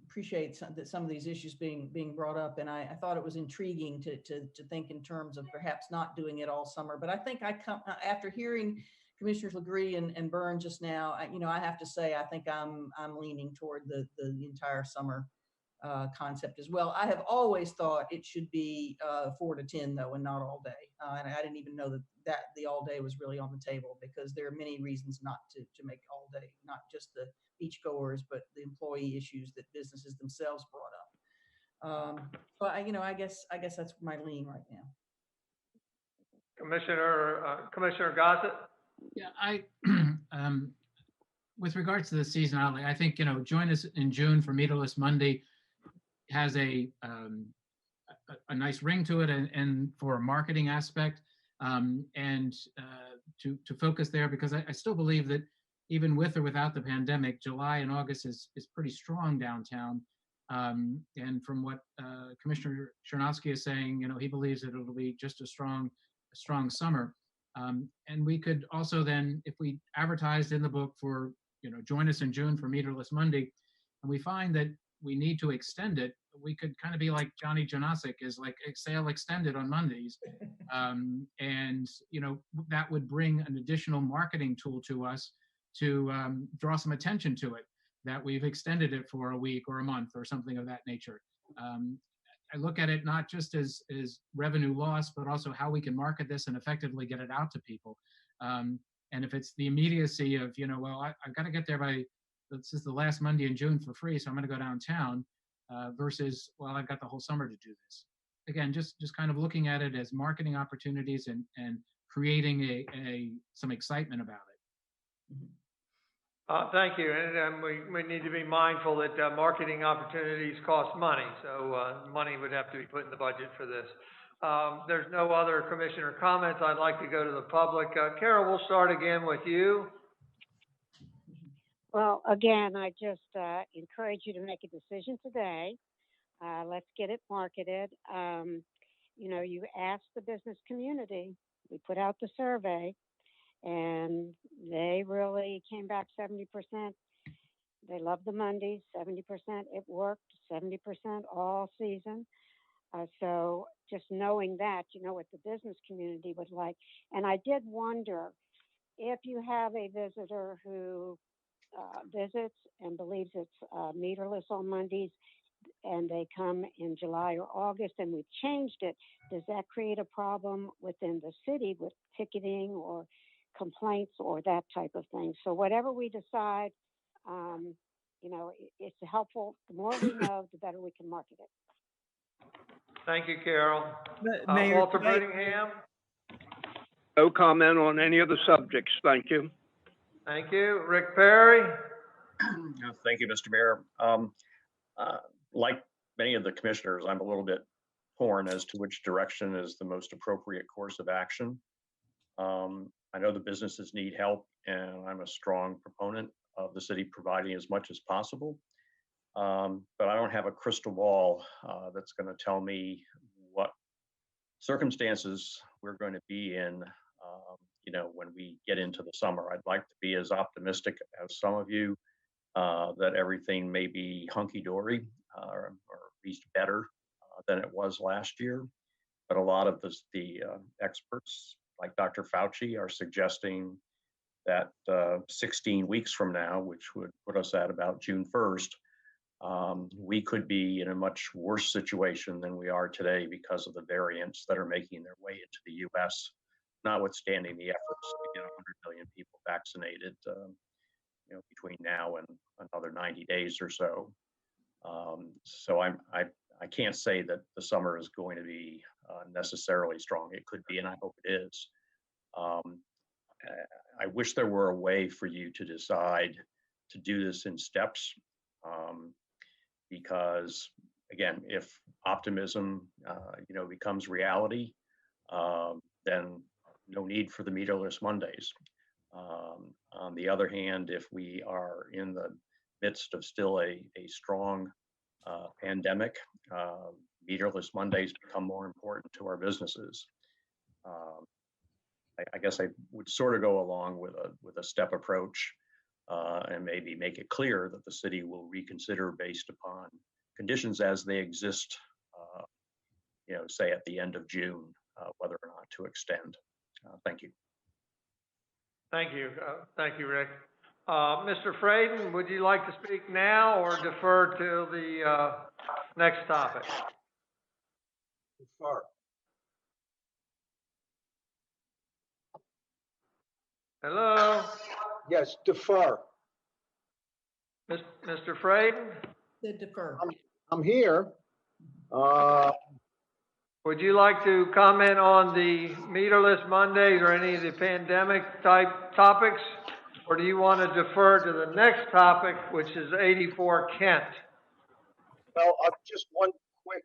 appreciate some of these issues being brought up, and I thought it was intriguing to think in terms of perhaps not doing it all summer. But I think after hearing Commissioners Legree and Byrne just now, I have to say I think I'm leaning toward the entire summer concept as well. I have always thought it should be 4 to 10 though, and not all day. And I didn't even know that the all day was really on the table, because there are many reasons not to make all day, not just the beachgoers, but the employee issues that businesses themselves brought up. So I guess that's my lean right now. Commissioner Gossett. Yeah, with regards to the seasonality, I think, join us in June for Meterless Monday has a nice ring to it, and for a marketing aspect, and to focus there, because I still believe that even with or without the pandemic, July and August is pretty strong downtown. And from what Commissioner Chernovsky is saying, he believes that it'll be just a strong summer. And we could also then, if we advertised in the book for, join us in June for Meterless Monday, and we find that we need to extend it, we could kind of be like Johnny Janasic is like sale extended on Mondays. And, that would bring an additional marketing tool to us to draw some attention to it, that we've extended it for a week or a month or something of that nature. I look at it not just as revenue loss, but also how we can market this and effectively get it out to people. And if it's the immediacy of, I've got to get there by, this is the last Monday in June for free, so I'm going to go downtown, versus, well, I've got the whole summer to do this. Again, just kind of looking at it as marketing opportunities and creating some excitement about it. Thank you. And we need to be mindful that marketing opportunities cost money. So money would have to be put in the budget for this. There's no other commissioner comments. I'd like to go to the public. Carol, we'll start again with you. Well, again, I just encourage you to make a decision today. Let's get it marketed. You asked the business community. We put out the survey, and they really came back 70% They love the Mondays, 70%. It worked 70% all season. So just knowing that, you know what the business community would like. And I did wonder if you have a visitor who visits and believes it's meterless on Mondays and they come in July or August and we've changed it, does that create a problem within the city with ticketing or complaints or that type of thing? So whatever we decide, you know, it's helpful. The more we know, the better we can market it. Thank you, Carol. Mayor, Walter could I- Brittingham. No comment on any of the subjects. Thank you. Thank you. Rick Perry. Thank you, Mr. Mayor. Like many of the commissioners, I'm a little bit torn as to which direction is the most appropriate course of action. I know the businesses need help, and I'm a strong proponent of the city providing as much as possible. But I don't have a crystal ball that's going to tell me what circumstances we're going to be in, you know, when we get into the summer. I'd like to be as optimistic as some of you that everything may be hunky-dory or at least better than it was last year. But a lot of the experts, like Dr. Fauci, are suggesting that 16 weeks from now, which would put us at about June 1st, we could be in a much worse situation than we are today because of the variants that are making their way into the U.S., notwithstanding the efforts to get 100 million people vaccinated, you know, between now and another 90 days or so. So I can't say that the summer is going to be necessarily strong. It could be, and I hope it is. I wish there were a way for you to decide to do this in steps, because again, if optimism, you know, becomes reality, then no need for the meterless Mondays. On the other hand, if we are in the midst of still a strong pandemic, meterless Mondays become more important to our businesses. I guess I would sort of go along with a step approach, and maybe make it clear that the city will reconsider based upon conditions as they exist, you know, say at the end of June, whether or not to extend. Thank you. Thank you. Thank you, Rick. Mr. Fraden, would you like to speak now or defer to the next topic? Defer. Hello? Yes, defer. Mr. Fraden? Did defer. I'm here. Would you like to comment on the meterless Mondays or any of the pandemic type topics? Or do you want to defer to the next topic, which is 84 Kent? Well, just one quick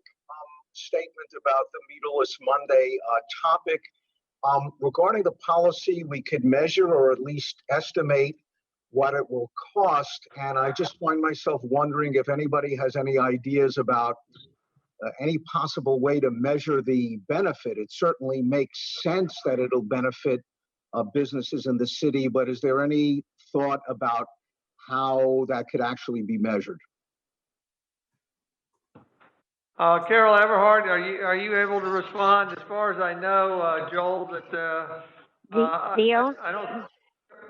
statement about the Meterless Monday topic. Regarding the policy, we could measure or at least estimate what it will cost. And I just find myself wondering if anybody has any ideas about any possible way to measure the benefit. It certainly makes sense that it'll benefit businesses in the city, but is there any thought about how that could actually be measured? Carol Everhart, are you able to respond? As far as I know, Joel, that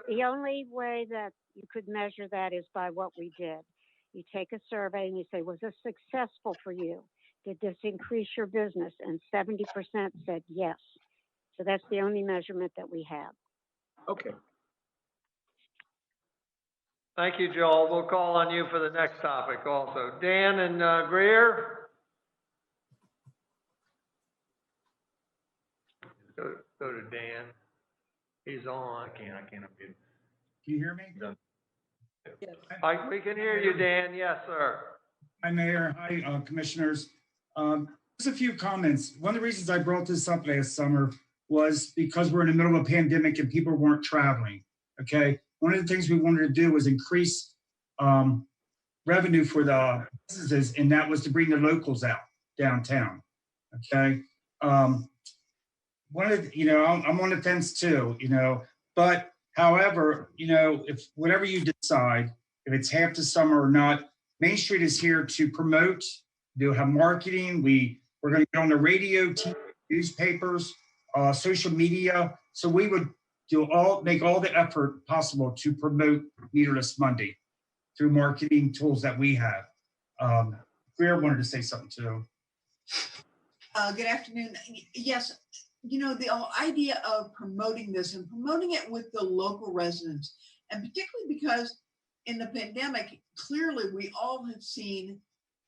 the only way that you could measure that is by what we did. You take a survey and you say, was this successful for you? Did this increase your business? And 70% said yes. So that's the only measurement that we have. Okay. Thank you, Joel. We'll call on you for the next topic also. Dan and Greer? Go to Dan. He's on. I can't unmute. Can you hear me? Yes. We can hear you, Dan. Yes, sir. Hi, Mayor. Hi, Commissioners. Just a few comments. One of the reasons I brought this up last summer was because we're in the middle of a pandemic and people weren't traveling, okay? One of the things we wanted to do was increase revenue for the businesses, and that was to bring the locals out downtown, okay? One of the, you know, I'm on the fence too, you know, but however, you know, if whatever you decide, if it's half the summer or not. Main Street is here to promote. They'll have marketing. We're going to get on the radio, TV, newspapers, social media. So we would make all the effort possible to promote Meterless Monday through marketing tools that we have. Greer wanted to say something too. Good afternoon. Yes, you know, the whole idea of promoting this and promoting it with the local residents, and particularly because in the pandemic, clearly we all have seen,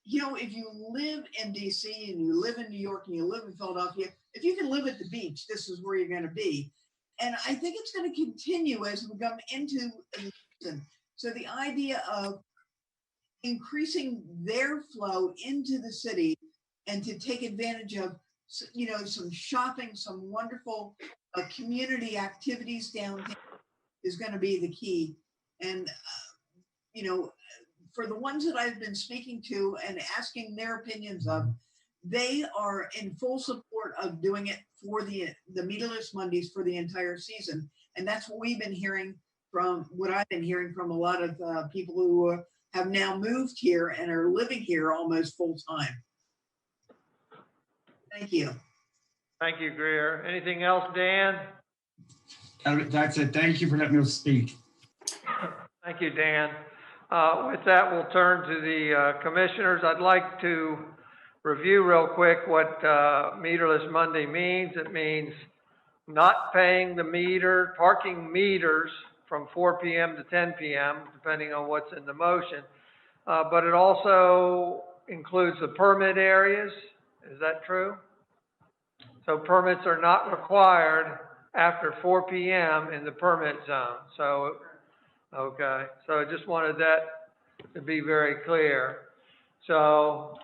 you know, if you live in DC and you live in New York and you live in Philadelphia, if you can live at the beach, this is where you're going to be. And I think it's going to continue as we come into the season. So the idea of increasing their flow into the city and to take advantage of, you know, some shopping, some wonderful community activities downtown is going to be the key. And, you know, for the ones that I've been speaking to and asking their opinions of, they are in full support of doing it for the Meterless Mondays for the entire season. And that's what we've been hearing from, what I've been hearing from a lot of people who have now moved here and are living here almost full time. Thank you. Thank you, Greer. Anything else, Dan? That's it. Thank you for letting me speak. Thank you, Dan. With that, we'll turn to the commissioners. I'd like to review real quick what Meterless Monday means. It means not paying the parking meters from 4 p.m. to 10 p.m., depending on what's in the motion. But it also includes the permit areas. Is that true? So permits are not required after 4 p.m. in the permit zone. So, okay. So I just wanted that to be very clear. So,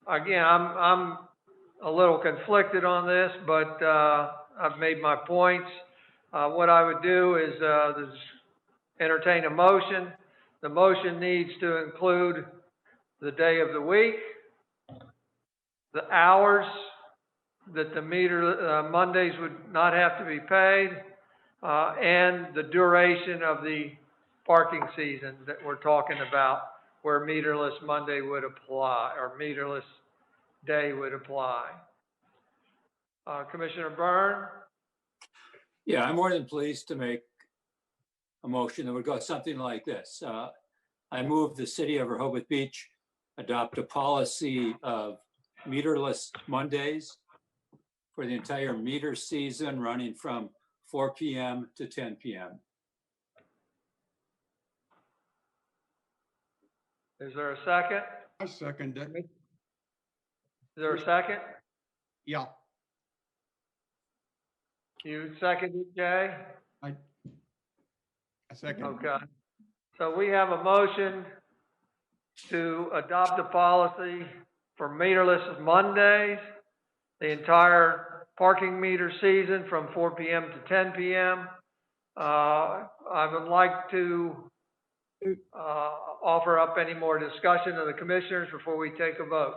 again, I'm a little conflicted on this, but I've made my points. What I would do is entertain a motion. The motion needs to include the day of the week, the hours that the Mondays would not have to be paid, and the duration of the parking season that we're talking about, where Meterless Monday would apply, or Meterless Day would apply. Commissioner Byrne? Yeah, I'm more than pleased to make a motion that would go something like this. I move the city of Rehoboth Beach adopt a policy of meterless Mondays for the entire meter season running from 4 p.m. to 10 p.m. Is there a second? I second it. Is there a second? Yeah. You seconded, Jay? I second. Okay. So we have a motion to adopt a policy for meterless Mondays, the entire parking meter season from 4 p.m. to 10 p.m. I would like to offer up any more discussion of the commissioners before we take a vote.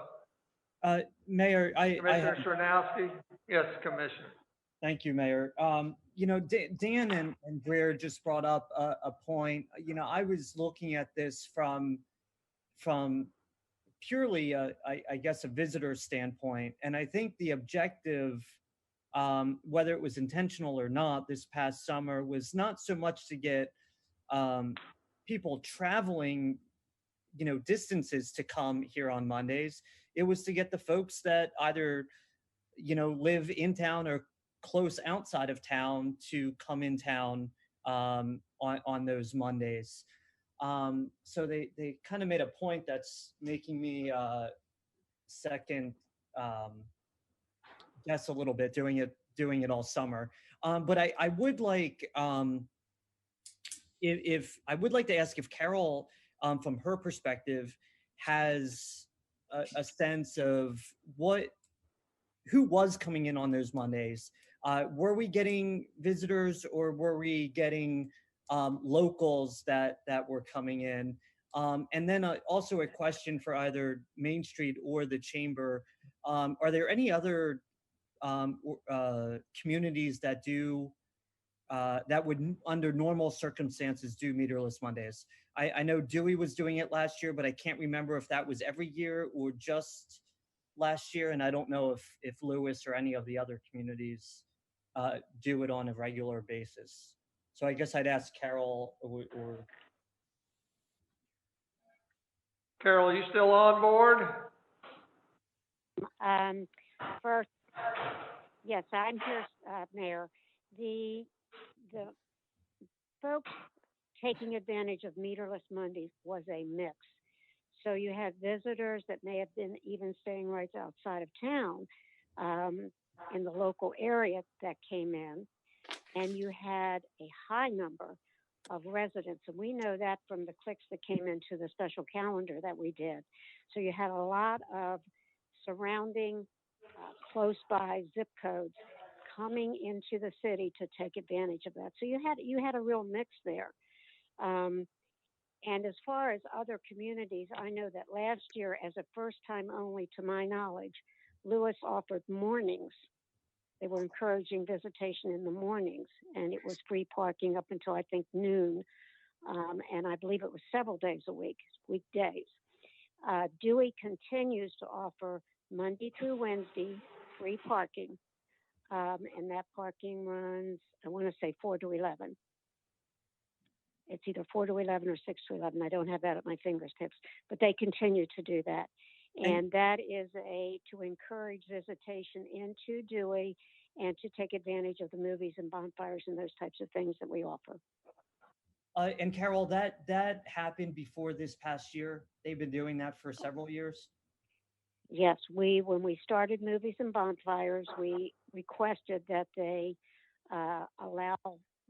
Mayor, Commissioner Swarnowski? Yes, Commissioner. Thank you, Mayor. You know, Dan and Greer just brought up a point. You know, I was looking at this from purely, I guess, a visitor standpoint. And I think the objective, whether it was intentional or not, this past summer was not so much to get people traveling, you know, distances to come here on Mondays. It was to get the folks that either, you know, live in town or close outside of town to come in town on those Mondays. So they kind of made a point that's making me second guess a little bit, doing it all summer. But I would like if I would like to ask if Carol, from her perspective, has a sense of who was coming in on those Mondays. Were we getting visitors, or were we getting locals that were coming in? And then also a question for either Main Street or the Chamber. Are there any other communities that do that would, under normal circumstances, do meterless Mondays. I know Dewey was doing it last year, but I can't remember if that was every year or just last year. And I don't know if Lewis or any of the other communities do it on a regular basis. So I guess I'd ask Carol or Carol, you still on board? First, yes, I'm here, Mayor. The folks taking advantage of Meterless Mondays was a mix. So you had visitors that may have been even staying right outside of town in the local area that came in, and you had a high number of residents, and we know that from the clicks that came into the special calendar that we did. So you had a lot of surrounding, close by zip codes coming into the city to take advantage of that. So you had a real mix there. And as far as other communities, I know that last year, as a first time only to my knowledge, Lewis offered mornings. They were encouraging visitation in the mornings, and it was free parking up until I think noon. And I believe it was several days a week, weekdays. Dewey continues to offer Monday through Wednesday free parking. And that parking runs, I want to say 4 to 11. It's either 4 to 11 or 6 to 11. I don't have that at my fingertips, but they continue to do that. And that is to encourage visitation into Dewey and to take advantage of the movies and bonfires and those types of things that we offer. And Carol, that happened before this past year. They've been doing that for several years. Yes, when we started movies and bonfires, we requested that they allow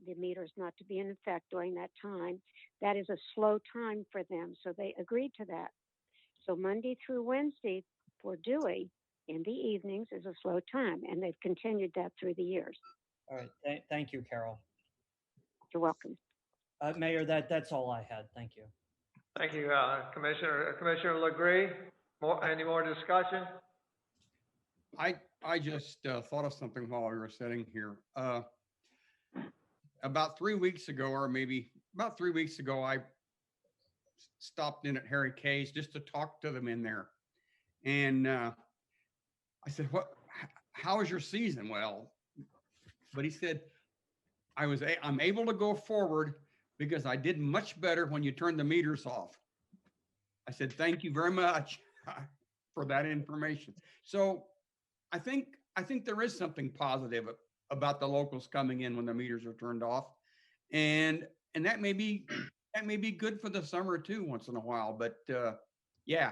the meters not to be in effect during that time. That is a slow time for them, so they agreed to that. So Monday through Wednesday for Dewey in the evenings is a slow time, and they've continued that through the years. All right, thank you, Carol. You're welcome. Mayor, that's all I had. Thank you. Thank you, Commissioner Legree. Any more discussion? I just thought of something while we were sitting here. About 3 weeks ago, or maybe about 3 weeks ago, I stopped in at Harry Kay's just to talk to them in there. And I said, how was your season? Well, but he said, I'm able to go forward because I did much better when you turned the meters off. I said, thank you very much for that information. So I think there is something positive about the locals coming in when the meters are turned off. And that may be good for the summer too, once in a while. But yeah,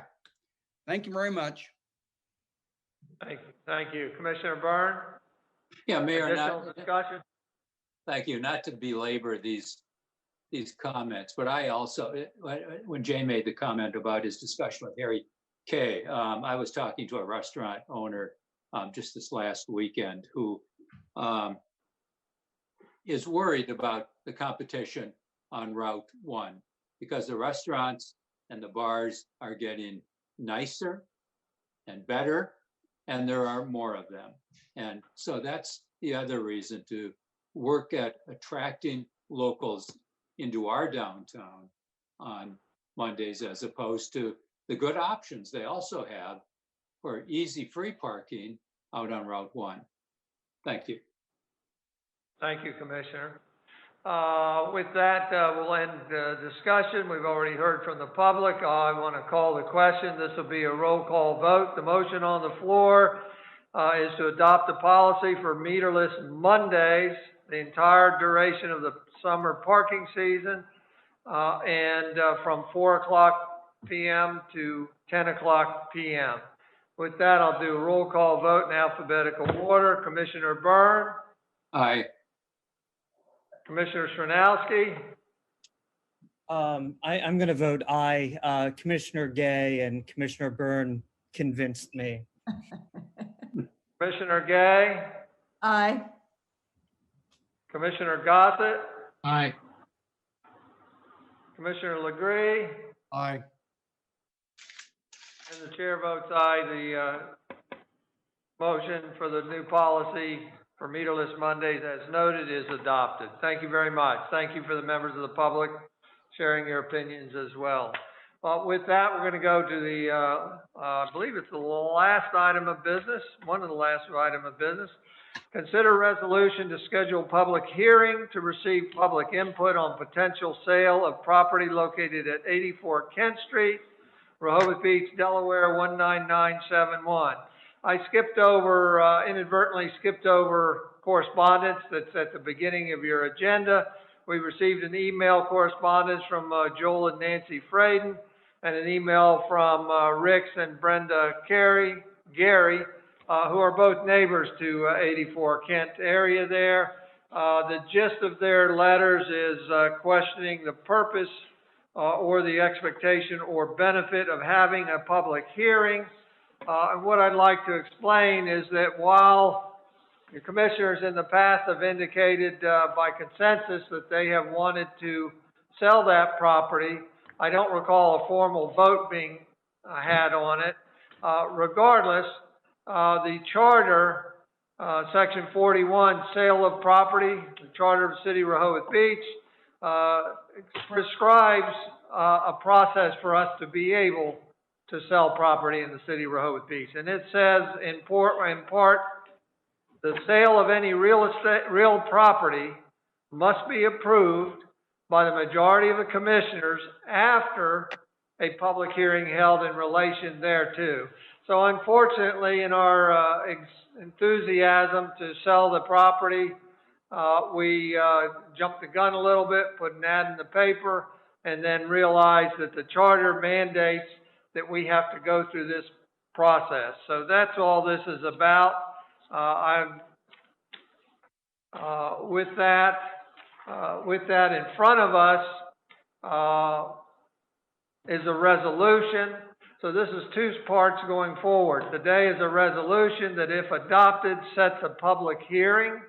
thank you very much. Thank you. Commissioner Byrne? Yeah, Mayor, discussion? Thank you. Not to belabor these comments, but I also, when Jay made the comment about his discussion with Harry Kay, I was talking to a restaurant owner just this last weekend who is worried about the competition on Route 1 because the restaurants and the bars are getting nicer and better, and there are more of them. And so that's the other reason to work at attracting locals into our downtown on Mondays, as opposed to the good options they also have for easy free parking out on Route 1. Thank you. Thank you, Commissioner. With that, we'll end the discussion. We've already heard from the public. I want to call the question. This will be a roll call vote. The motion on the floor is to adopt the policy for meterless Mondays the entire duration of the summer parking season, and from 4:00 p.m. to 10:00 p.m. With that, I'll do a roll call vote in alphabetical order. Commissioner Byrne? Aye. Commissioner Sranowski? I'm going to vote aye. Commissioner Gay and Commissioner Byrne convinced me. Commissioner Gay? Aye. Commissioner Gossett? Aye. Commissioner Legree? Aye. And the chair votes aye. The motion for the new policy for Meterless Mondays as noted is adopted. Thank you very much. Thank you for the members of the public sharing your opinions as well. With that, we're going to go to the, I believe it's the last item of business, one of the last item of business. Consider resolution to schedule public hearing to receive public input on potential sale of property located at 84 Kent Street, Rehoboth Beach, Delaware 19971. I inadvertently skipped over correspondence that's at the beginning of your agenda. We received an email correspondence from Joel and Nancy Fraden and an email from Ricks and Brenda Gary, who are both neighbors to 84 Kent area there. The gist of their letters is questioning the purpose or the expectation or benefit of having a public hearing. And what I'd like to explain is that while the commissioners in the past have indicated by consensus that they have wanted to sell that property, I don't recall a formal vote being had on it. Regardless, the charter, section 41, sale of property, the charter of the city of Rehoboth Beach, prescribes a process for us to be able to sell property in the city of Rehoboth Beach. And it says in part, the sale of any real property must be approved by the majority of the commissioners after a public hearing held in relation thereto. So unfortunately, in our enthusiasm to sell the property, we jumped the gun a little bit, put an ad in the paper, and then realized that the charter mandates that we have to go through this process. So that's all this is about. With that in front of us is a resolution. So this is two parts going forward. Today is a resolution that, if adopted, sets a public hearing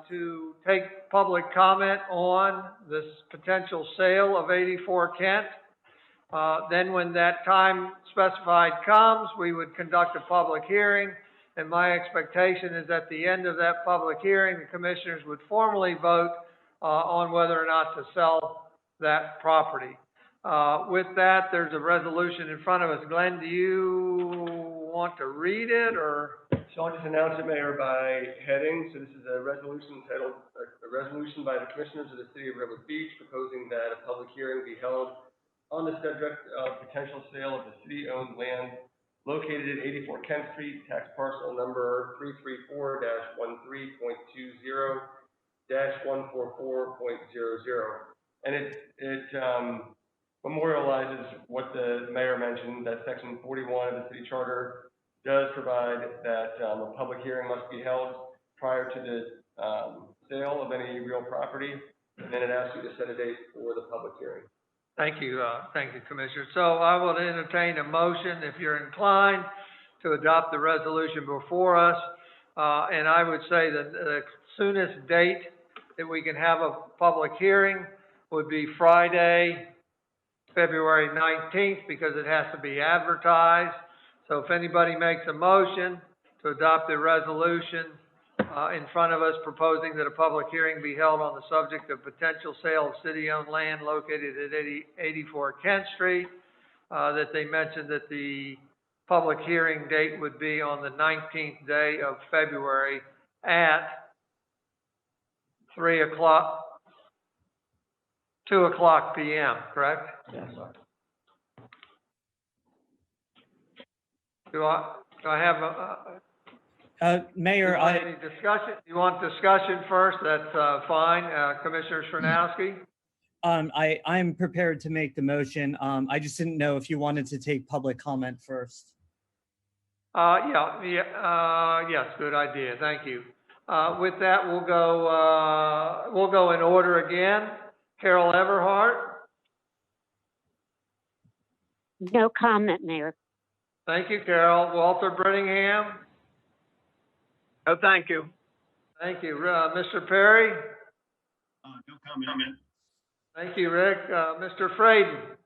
to take public comment on this potential sale of 84 Kent. Then when that time specified comes, we would conduct a public hearing. And my expectation is at the end of that public hearing, the commissioners would formally vote on whether or not to sell that property. With that, there's a resolution in front of us. Glenn, do you want to read it, or? So I'll just announce it, Mayor, by heading. So this is a resolution titled, a resolution by the Commissioners of the City of Rehoboth Beach proposing that a public hearing be held on the subject of potential sale of the city-owned land located at 84 Kent Street, tax parcel number 334-120-144.00. And it memorializes what the mayor mentioned, that section 41 of the city charter does provide that a public hearing must be held prior to the sale of any real property. And then it asks you to set a date for the public hearing. Thank you, Commissioner. So I will entertain a motion, if you're inclined, to adopt the resolution before us. And I would say that the soonest date that we can have a public hearing would be Friday, February 19th, because it has to be advertised. So if anybody makes a motion to adopt the resolution in front of us proposing that a public hearing be held on the subject of potential sale of city-owned land located at 84 Kent Street, that they mentioned that the public hearing date would be on the 19th day of February at 2 o'clock p.m., correct? Yes. Do I have Mayor, any discussion? You want discussion first? That's fine. Commissioner Srnowski? I'm prepared to make the motion. I just didn't know if you wanted to take public comment first. Yes, good idea. Thank you. With that, we'll go in order again. Carol Everhart? No comment, Mayor. Thank you, Carol. Walter Brittingham? No, thank you. Thank you. Mr. Perry? No comment. Thank you, Rick. Mr. Fraden?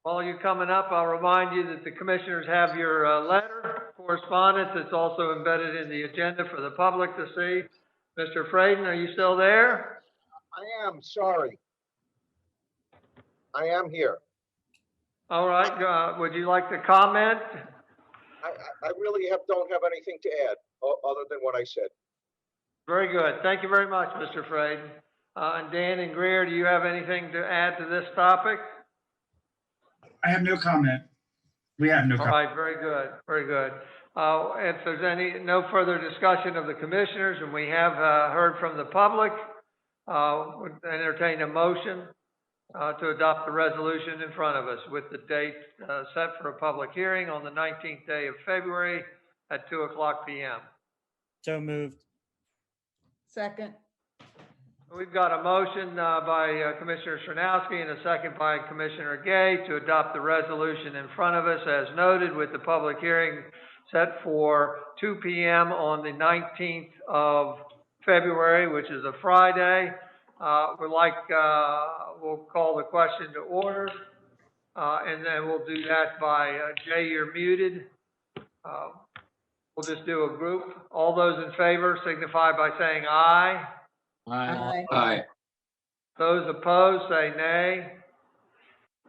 While you're coming up, I'll remind you that the commissioners have your letter correspondence. It's also embedded in the agenda for the public to see. Mr. Fraden, are you still there? I am, sorry. I am here. All right, would you like to comment? I really don't have anything to add other than what I said. Very good. Thank you very much, Mr. Fraden. And Dan and Greer, do you have anything to add to this topic? I have no comment. We have no All comment. right, very good, very good. If there's no further discussion of the commissioners, and we have heard from the public, would entertain a motion to adopt the resolution in front of us with the date set for a public hearing on the 19th day of February at 2:00 p.m. So moved. Second. We've got a motion by Commissioner Srnowski and a second by Commissioner Gay to adopt the resolution in front of us as noted, with the public hearing set for 2 p.m. on the 19th of February, which is a Friday. We'll call the question to order, and then we'll do that by, Jay, you're muted. We'll just do a group. All those in favor signify by saying aye. Aye. Aye. Those opposed say nay.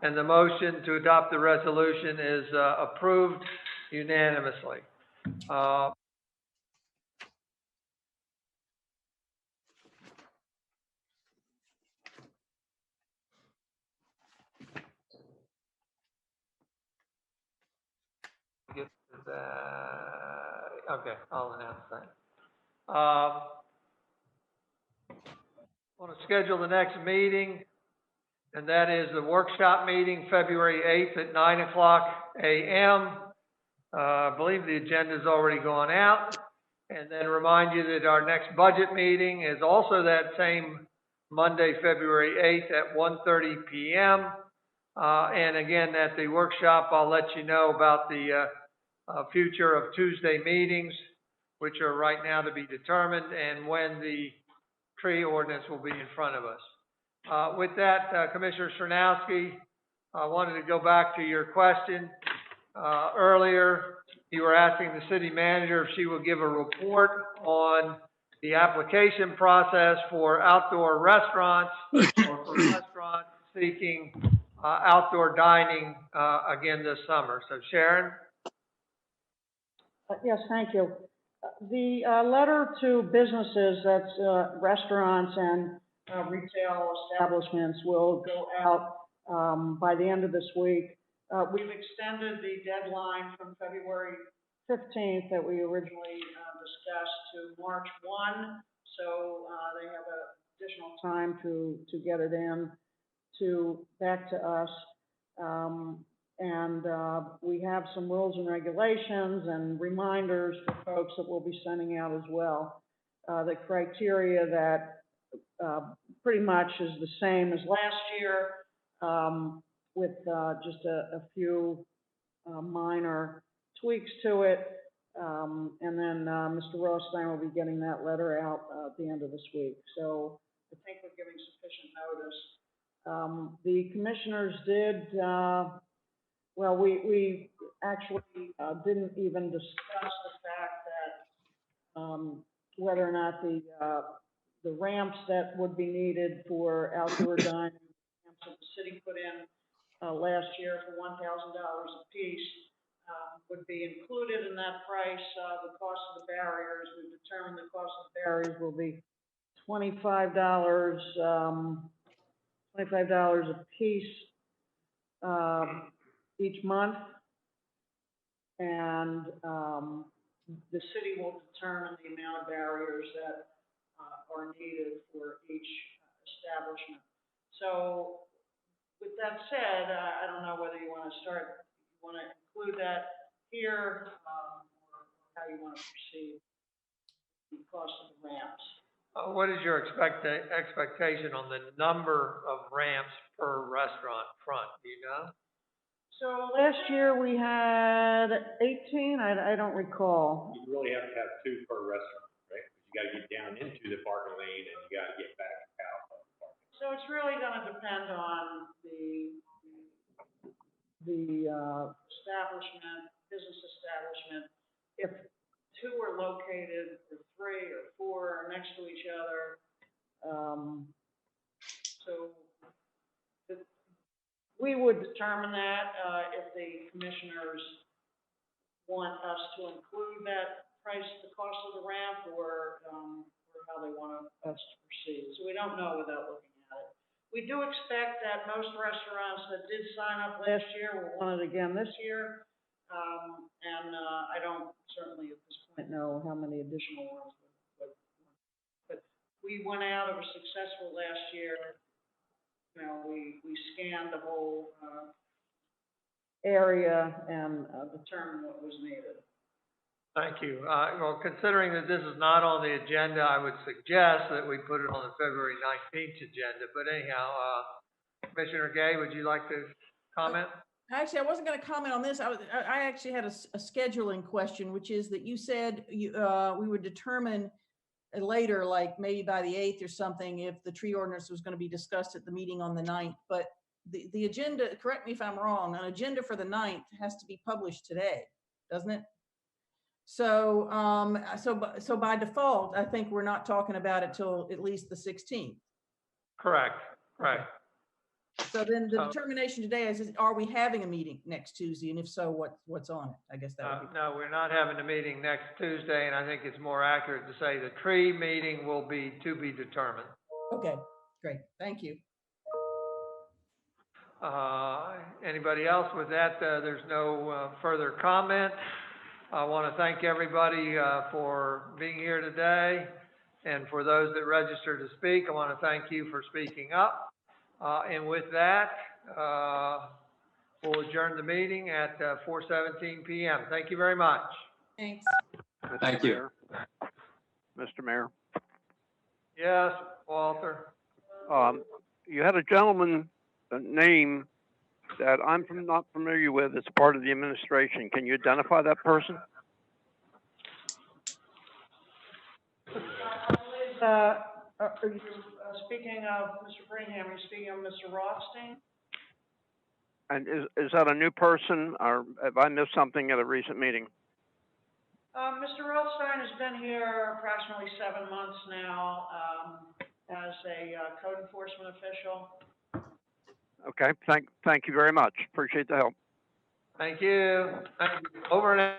And the motion to adopt the resolution is approved unanimously. Get to that. Okay, I'll announce that. I want to schedule the next meeting, and that is the workshop meeting, February 8th at 9:00 a.m. I believe the agenda's already gone out. And then remind you that our next budget meeting is also that same Monday, February 8th at 1:30 p.m. And again, at the workshop, I'll let you know about the future of Tuesday meetings, which are right now to be determined, and when the tree ordinance will be in front of us. With that, Commissioner Srnowski, I wanted to go back to your question. Earlier, you were asking the city manager if she would give a report on the application process for outdoor restaurants or for restaurants seeking outdoor dining again this summer. So Sharon? Yes, thank you. The letter to businesses, that's restaurants and retail establishments, will go out by the end of this week. We've extended the deadline from February 15th that we originally discussed to March 1, so they have additional time to get it in back to us. And we have some rules and regulations and reminders for folks that we'll be sending out as well. The criteria that pretty much is the same as last year, with just a few minor tweaks to it. And then Mr. Rothstein will be getting that letter out at the end of this week. So I think we're giving sufficient notice. The commissioners did, well, we actually didn't even discuss the fact that whether or not the ramps that would be needed for outdoor dining, ramps that the city put in last year for $1,000 a piece, would be included in that price. The cost of the barriers, we've determined the cost of the barriers will be $25 a piece each month, and the city will determine the amount of barriers that are needed for each establishment. So with that said, I don't know whether you want to include that here, or how you want to proceed with the cost of the ramps. What is your expectation on the number of ramps per restaurant front? Do you know? So last year we had 18. I don't recall. You really have to have 2 per restaurant, right? You got to get down into the parking lane and you got to get back out of the parking. So it's really going to depend on the the establishment, business establishment, if two are located, or three or four are next to each other. So we would determine that if the commissioners want us to include that price, the cost of the ramp, or how they want us to proceed. So we don't know without looking at it. We do expect that most restaurants that did sign up last year will want it again this year. I don't certainly at this point know how many additional ones but we went out, it was successful last year. You know, we scanned the whole area and determined what was needed. Thank you. Well, considering that this is not on the agenda, I would suggest that we put it on the February 19th agenda. But anyhow, Commissioner Gay, would you like to comment? Actually, I wasn't going to comment on this. I actually had a scheduling question, which is that you said we would determine later, like maybe by the 8th or something, if the tree ordinance was going to be discussed at the meeting on the 9th. But the agenda, correct me if I'm wrong, an agenda for the 9th has to be published today, doesn't it? So, so by default, I think we're not talking about it till at least the 16th. Correct. Right. So then the determination today is are we having a meeting next Tuesday? And if so, what's on it? I guess that would be. No, we're not having a meeting next Tuesday, and I think it's more accurate to say the tree meeting will be to be determined. Okay, great. Thank you. Anybody else? With that, there's no further comment. I want to thank everybody for being here today. And for those that registered to speak, I want to thank you for speaking up. And with that, we'll adjourn the meeting at 4:17 p.m. Thank you very much. Thanks. Thank you. Mr. Mayor. Yes, Walter. You had a gentleman name that I'm not familiar with as part of the administration. Can you identify that person? Are you speaking of Mr. Bringham? Are you speaking of Mr. Rothstein? And is that a new person, or have I missed something at a recent meeting? Mr. Rothstein has been here approximately 7 months now as a code enforcement official. Okay, thank you very much. Appreciate the help. Thank you. Over and out.